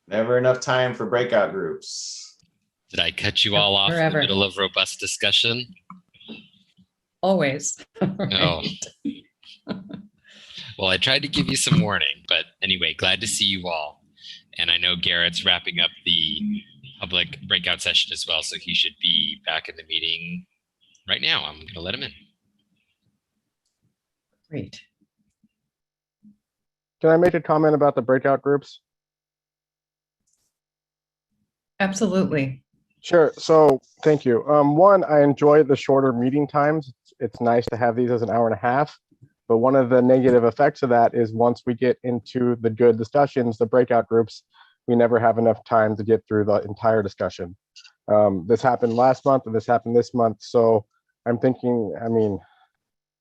Never enough time for breakout groups. Did I cut you all off in Forever. the middle of robust discussion? Always. Oh. Well, I tried to give you some warning, but anyway, glad to see you all. And I know Garrett's wrapping up the public breakout session as well, so he should be back in the meeting right now. I'm going to let him in. Great. Can I make a comment about the breakout groups? Absolutely. Sure. So thank you. One, I enjoy the shorter meeting times. It's nice to have these as an hour and a half. But one of the negative effects of that is once we get into the good discussions, the breakout groups, we never have enough time to get through the entire discussion. This happened last month and this happened this month. So I'm thinking, I mean,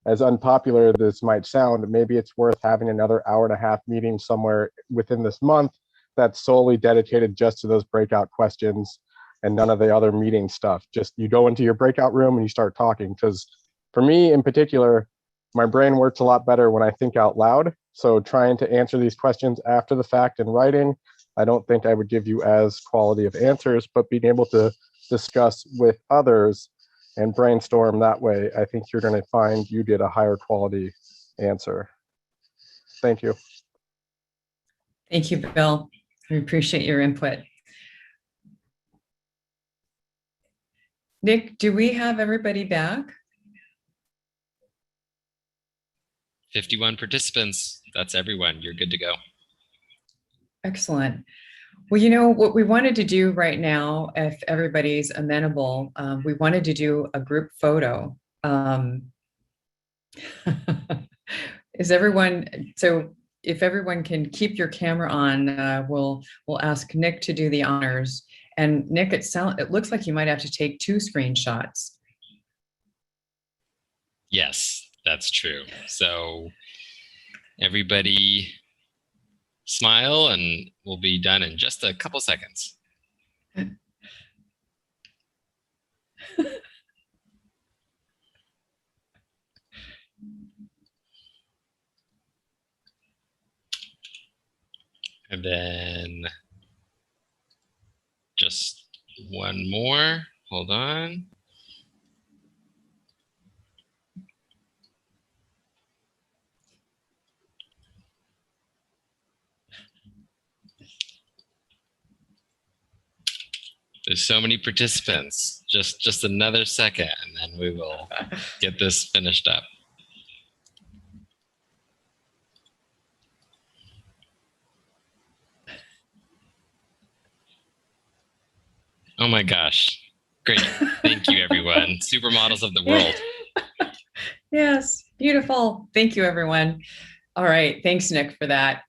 as unpopular as this might sound, maybe it's worth having another hour and a half meeting somewhere within this month that's solely dedicated just to those breakout questions and none of the other meeting stuff. Just you go into your breakout room and you start talking. Because for me in particular, my brain works a lot better when I think out loud. So trying to answer these questions after the fact in writing, I don't think I would give you as quality of answers, but being able to discuss with others and brainstorm that way, I think you're going to find you get a higher quality answer. Thank you. Thank you, Bill. We appreciate your input. Nick, do we have everybody back? 51 participants. That's everyone. You're good to go. Excellent. Well, you know, what we wanted to do right now, if everybody's amenable, we wanted to do a group photo. Is everyone, so if everyone can keep your camera on, we'll ask Nick to do the honors. And Nick, it looks like you might have to take 2 screenshots. Yes, that's true. So everybody smile and we'll be done in just a couple seconds. And then just one more. Hold on. There's so many participants. Just another second, and then we will get this finished up. Oh my gosh. Great. Thank you, everyone. Supermodels of the world. Yes, beautiful. Thank you, everyone. All right, thanks, Nick, for that.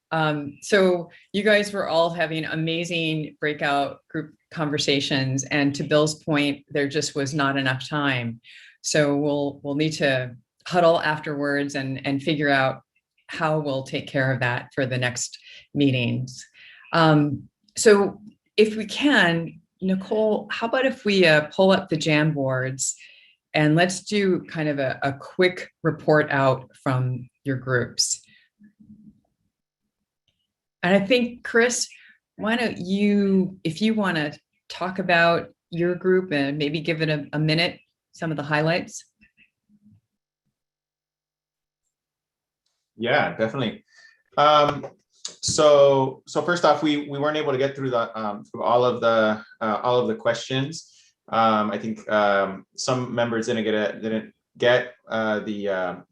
So you guys were all having amazing breakout group conversations, and to Bill's point, there just was not enough time. So we'll need to huddle afterwards and figure out how we'll take care of that for the next meetings. So if we can, Nicole, how about if we pull up the Jamboards and let's do kind of a quick report out from your groups. And I think, Chris, why don't you, if you want to talk about your group and maybe give it a minute, some of the highlights. Yeah, definitely. So first off, we weren't able to get through the through all of the questions. I think some members didn't get the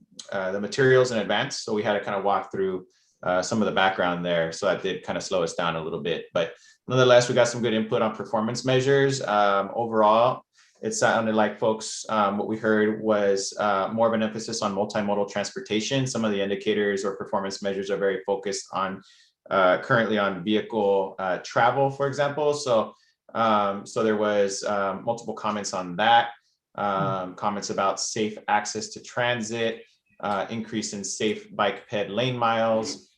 materials in advance, so we had to kind of walk through some of the background there. So that did kind of slow us down a little bit, but nonetheless, we got some good input on performance measures. Overall, it sounded like folks, what we heard was more of an emphasis on multimodal transportation. Some of the indicators or performance measures are very focused on currently on vehicle travel, for example. So there was multiple comments on that, comments about safe access to transit, increase in safe bike ped lane miles,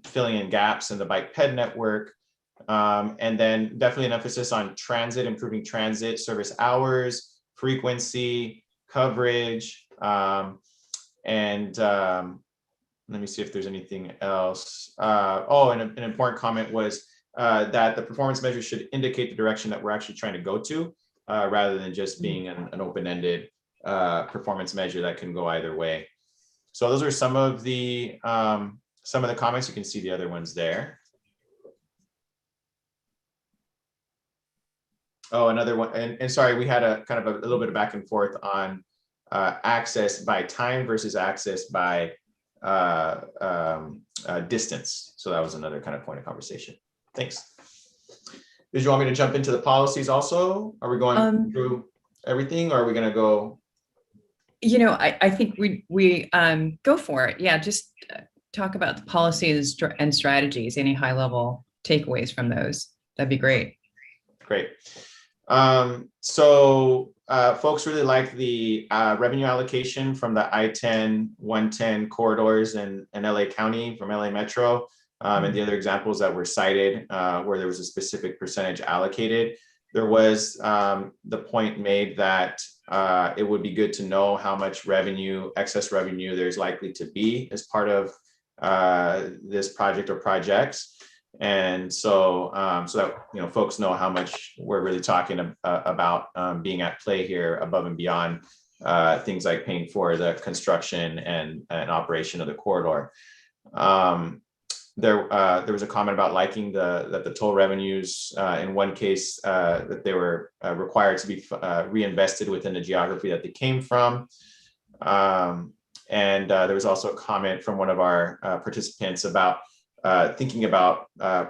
filling in gaps in the bike ped network, and then definitely an emphasis on transit, improving transit service hours, frequency, coverage, Let me see if there's anything else. An important comment was that the performance measures should indicate the direction that we're actually trying to go to, rather than just being an open-ended performance measure that can go either way. So those are some of the comments. You can see the other ones there. Oh, another one, and sorry, we had a kind of a little bit of back and forth on access by time versus access by distance. So that was another kind of point of conversation. Thanks. Did you want me to jump into the policies also? Are we going through everything, or are we going to go? I think we go for it. Yeah, just talk about the policies and strategies. Any high level takeaways from those? That'd be great. Great. Folks really like the revenue allocation from the I-10, 110 corridors in LA County from LA Metro, and the other examples that were cited where there was a specific percentage allocated. There was the point made that it would be good to know how much revenue, excess revenue, there's likely to be as part of this project or projects. And so that folks know how much we're really talking about being at play here above and beyond things like paying for the construction and operation of the corridor. There was a comment about liking that the toll revenues in one case that they were required to be reinvested within the geography that they came from. And there was also a comment from one of our participants about thinking about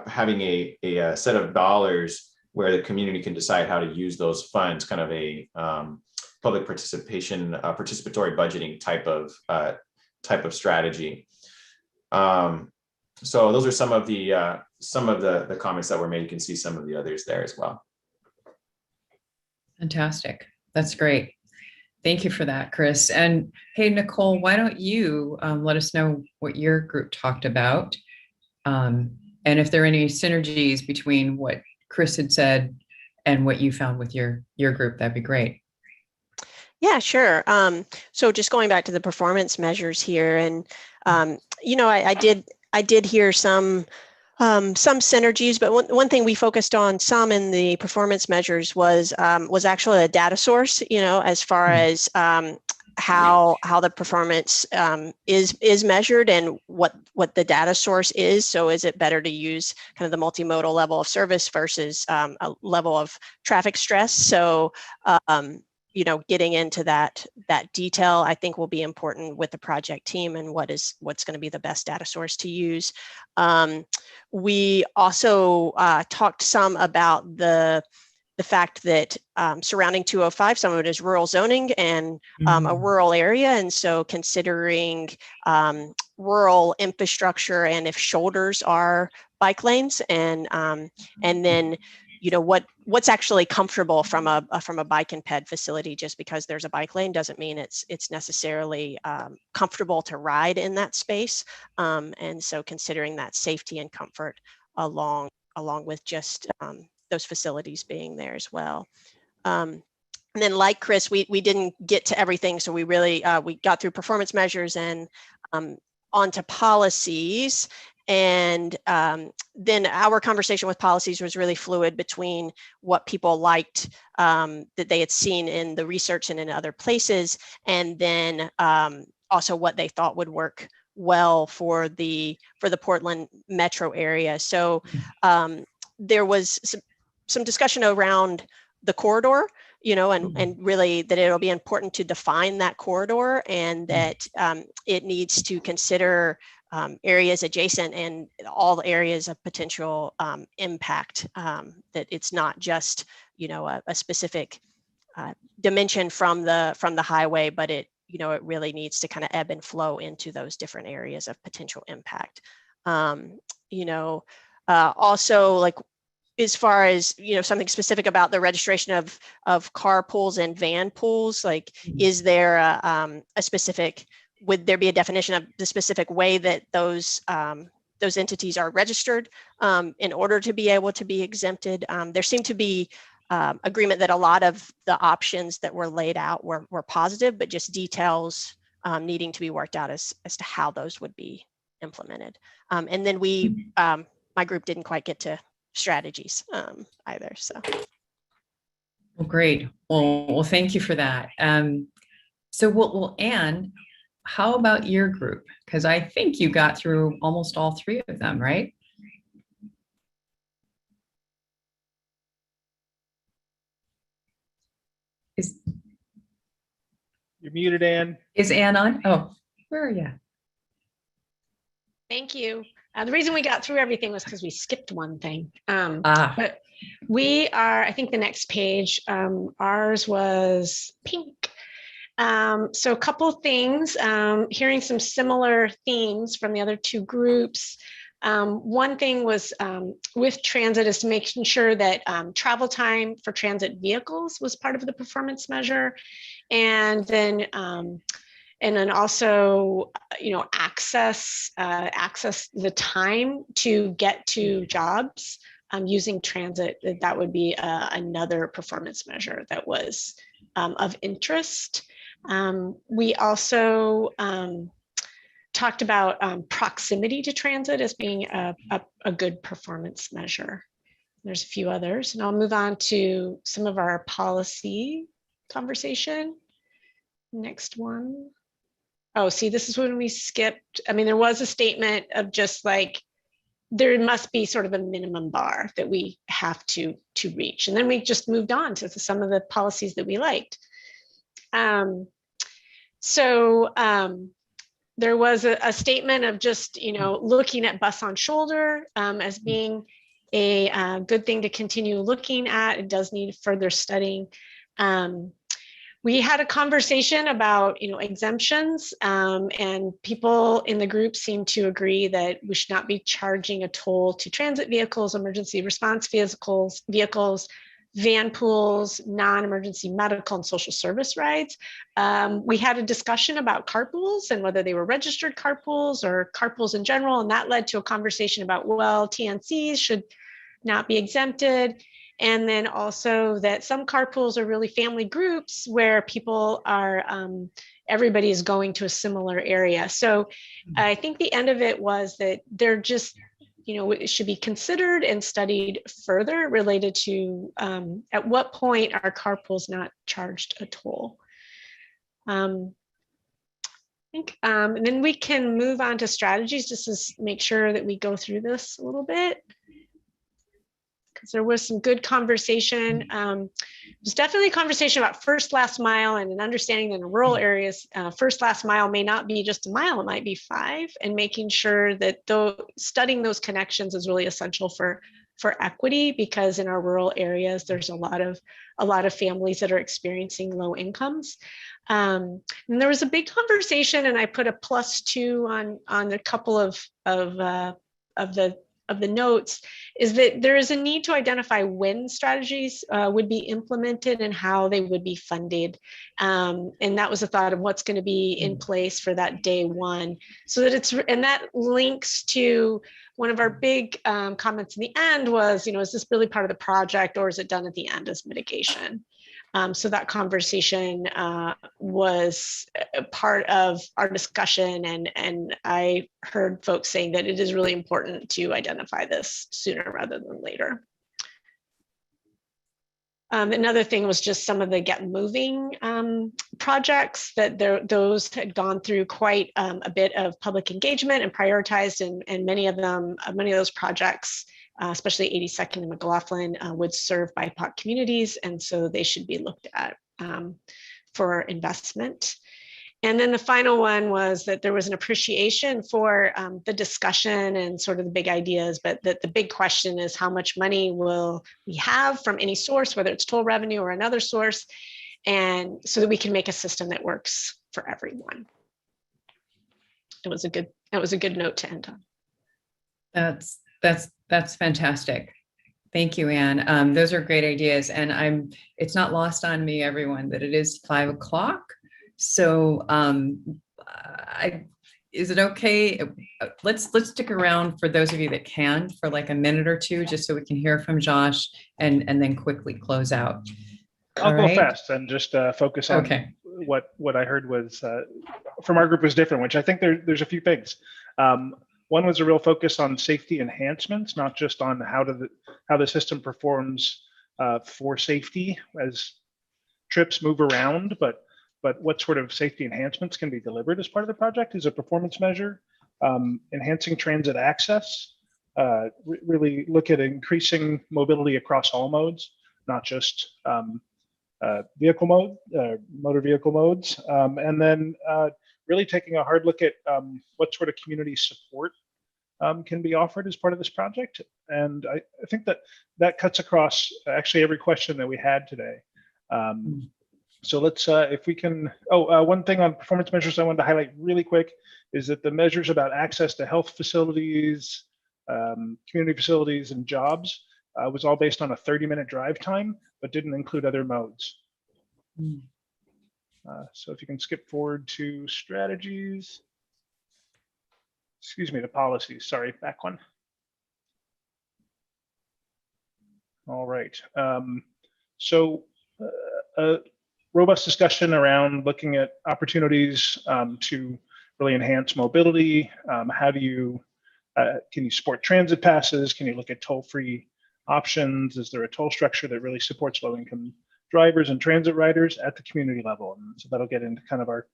having a set of dollars where the community can decide how to use those funds, kind of a public participation, participatory budgeting type of strategy. So those are some of the comments that were made. You can see some of the others there as well. Fantastic. That's great. Thank you for that, Chris. And hey, Nicole, why don't you let us know what your group talked about? And if there are any synergies between what Chris had said and what you found with your group, that'd be great. Yeah, sure. So just going back to the performance measures here, and I did hear some synergies, but one thing we focused on some in the performance measures was actually a data source, as far as how the performance is measured and what the data source is. So is it better to use kind of the multimodal level of service versus a level of traffic stress? So getting into that detail, I think will be important with the project team and what's going to be the best data source to use. We also talked some about the fact that surrounding 205, some of it is rural zoning and a rural area. And so considering rural infrastructure and if shoulders are bike lanes and then what's actually comfortable from a bike and ped facility. Just because there's a bike lane doesn't mean it's necessarily comfortable to ride in that space. And so considering that safety and comfort along with just those facilities being there as well. And then like Chris, we didn't get to everything. So we really, we got through performance measures and onto policies. And then our conversation with policies was really fluid between what people liked that they had seen in the research and in other places, and then also what they thought would work well for the Portland metro area. So there was some discussion around the corridor, and really that it'll be important to define that corridor and that it needs to consider areas adjacent and all the areas of potential impact, that it's not just, a specific dimension from the highway, but it really needs to kind of ebb and flow into those different areas of potential impact. Also, like, as far as, something specific about the registration of car pools and van pools, like, is there a specific, would there be a definition of the specific way that those entities are registered in order to be able to be exempted? There seemed to be agreement that a lot of the options that were laid out were positive, but just details needing to be worked out as to how those would be implemented. And then my group didn't quite get to strategies either. So. Well, great. Well, thank you for that. So Anne, how about your group? Because I think you got through almost all three of them, right? You're muted, Anne. Is Anne on? Oh, where are you? Thank you. The reason we got through everything was because we skipped one thing. But we are, I think the next page, ours was pink. So a couple things, hearing some similar themes from the other two groups. One thing was with transit is making sure that travel time for transit vehicles was part of the performance measure. And then also, access the time to get to jobs using transit. That would be another performance measure that was of interest. We also talked about proximity to transit as being a good performance measure. There's a few others, and I'll move on to some of our policy conversation. Next one. Oh, see, this is when we skipped. I mean, there was a statement of just like, there must be sort of a minimum bar that we have to reach. And then we just moved on to some of the policies that we liked. There was a statement of just, looking at bus on shoulder as being a good thing to continue looking at. It does need further studying. We had a conversation about, exemptions, and people in the group seemed to agree that we should not be charging a toll to transit vehicles, emergency response vehicles, van pools, non-emergency medical and social service rides. We had a discussion about carpools and whether they were registered carpools or carpools in general, and that led to a conversation about, well, TNCs should not be exempted. And then also that some carpools are really family groups where people are, everybody is going to a similar area. So I think the end of it was that they're just, it should be considered and studied further related to at what point are carpools not charged a toll. And then we can move on to strategies just to make sure that we go through this a little bit. Because there was some good conversation. There's definitely a conversation about first, last mile, and an understanding that in rural areas, first, last mile may not be just a mile, it might be 5, and making sure that studying those connections is really essential for equity, because in our rural areas, there's a lot of families that are experiencing low incomes. And there was a big conversation, and I put a +2 on a couple of the notes, is that there is a need to identify when strategies would be implemented and how they would be funded. And that was a thought of what's going to be in place for that day one. So that and that links to one of our big comments in the end was, is this really part of the project or is it done at the end as mitigation? So that conversation was a part of our discussion, and I heard folks saying that it is really important to identify this sooner rather than later. Another thing was just some of the Get Moving projects that those had gone through quite a bit of public engagement and prioritized, and many of those projects, especially 82nd and McLaughlin, would serve BIPOC communities, and so they should be looked at for investment. And then the final one was that there was an appreciation for the discussion and sort of the big ideas, but that the big question is how much money will we have from any source, whether it's toll revenue or another source, and so that we can make a system that works for everyone. That was a good note to end on. That's fantastic. Thank you, Anne. Those are great ideas. And it's not lost on me, everyone, that it is 5 o'clock. So is it okay? Let's stick around for those of you that can for like a minute or two, just so we can hear from Josh and then quickly close out. I'll All go right. fast and just focus on Okay. what I heard was from our group was different, which I think there's a few things. One was a real focus on safety enhancements, not just on how the system performs for safety as trips move around, but what sort of safety enhancements can be delivered as part of the project is a performance measure, enhancing transit access, really look at increasing mobility across all modes, not just motor vehicle modes, and then really taking a hard look at what sort of community support can be offered as part of this project. And I think that cuts across actually every question that we had today. So let's, if we can, one thing on performance measures I wanted to highlight really quick is that the measures about access to health facilities, community facilities, and jobs was all based on a 30-minute drive time, but didn't include other modes. So if you can skip forward to strategies, excuse me, to policies, sorry, back one. All right, so a robust discussion around looking at opportunities to really enhance mobility. How do you, can you support transit passes? Can you look at toll-free options? Is there a toll structure that really supports low-income drivers and transit riders at the community level? And so that'll get into kind of our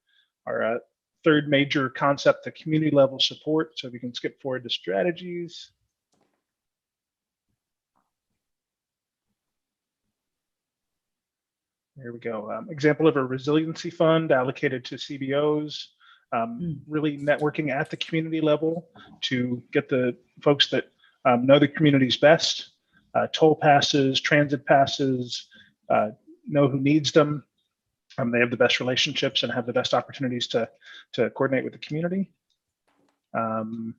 third major concept, the community level support. So we can skip forward to strategies. There we go. Example of a resiliency fund allocated to CBOs, really networking at the community level to get the folks that know the communities best, toll passes, transit passes, know who needs them. They have the best relationships and have the best opportunities to coordinate with the community. And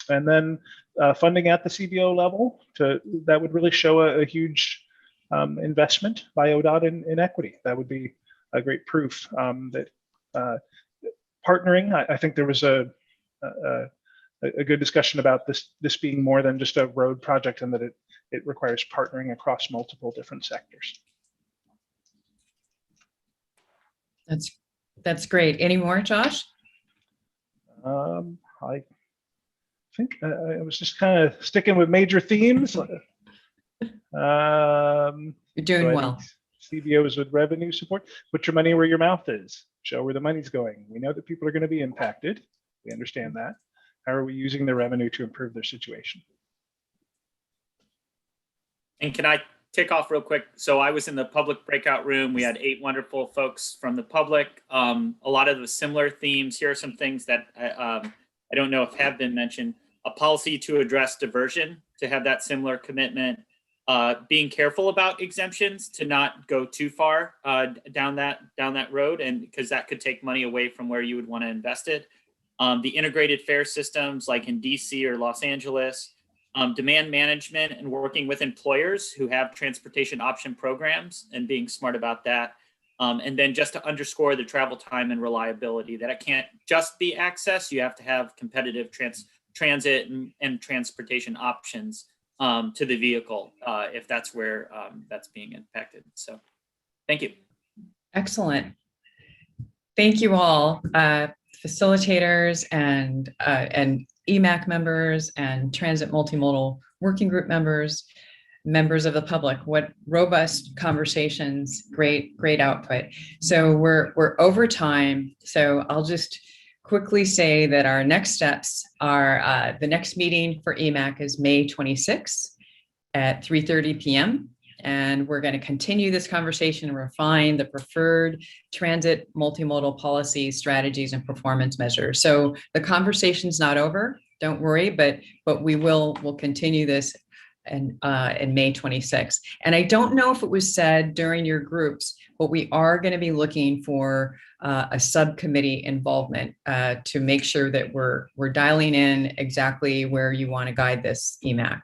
then funding at the CBO level, that would really show a huge investment by ODOT in equity. That would be a great proof that partnering. I think there was a good discussion about this being more than just a road project, and that it requires partnering across multiple different sectors. That's great. Any more, Josh? I think I was just kind of sticking with major themes. You're doing well. CBOs with revenue support. Put your money where your mouth is. Show where the money's going. We know that people are going to be impacted. We understand that. How are we using the revenue to improve their situation? And can I take off real quick? So I was in the public breakout room. We had 8 wonderful folks from the public. A lot of the similar themes. Here are some things that I don't know if have been mentioned. A policy to address diversion, to have that similar commitment. Being careful about exemptions, to not go too far down that road, and because that could take money away from where you would want to invest it. The integrated fare systems like in DC or Los Angeles. Demand management and working with employers who have transportation option programs and being smart about that. And then just to underscore the travel time and reliability, that it can't just be access. You have to have competitive transit and transportation options to the vehicle if that's where that's being impacted. So thank you. Excellent. Thank you all, facilitators and EMAC members and Transit Multimodal Working Group members of the public. What robust conversations, great output. So we're over time. So I'll just quickly say that our next steps are the next meeting for EMAC is May 26th at 3:30 p.m. And we're going to continue this conversation and refine the preferred transit multimodal policies, strategies, and performance measures. So the conversation's not over, don't worry, but we'll continue this in May 26th. And I don't know if it was said during your groups, but we are going to be looking for a subcommittee involvement to make sure that we're dialing in exactly where you want to guide this EMAC.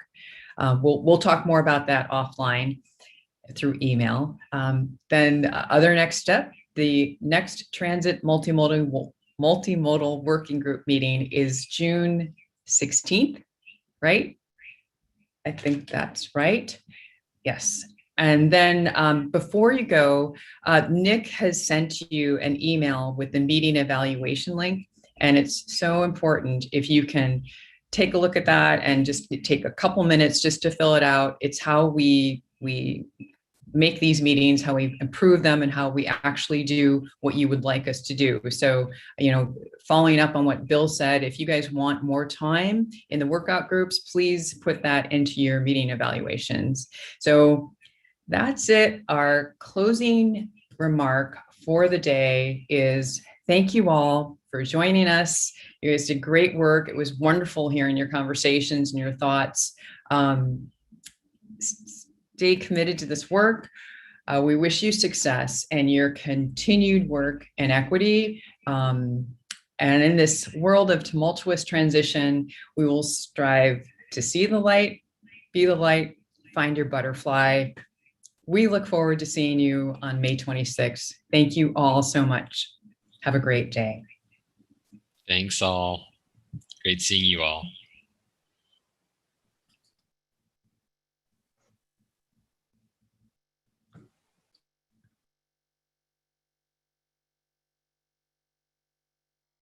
We'll talk more about that offline through email. Then other next step, the next transit multimodal multimodal working group meeting is June 16th, right? I think that's right. Yes. And then before you go, Nick has sent you an email with the meeting evaluation link. And it's so important if you can take a look at that and just take a couple minutes just to fill it out. It's how we make these meetings, how we improve them, and how we actually do what you would like us to do. So, following up on what Bill said, if you guys want more time in the workout groups, please put that into your meeting evaluations. So that's it. Our closing remark for the day is thank you all for joining us. You guys did great work. It was wonderful hearing your conversations and your thoughts. Stay committed to this work. We wish you success and your continued work in equity. And in this world of tumultuous transition, we will strive to see the light, be the light, find your butterfly. We look forward to seeing you on May 26th. Thank you all so much. Have a great day. Thanks all. Great seeing you all.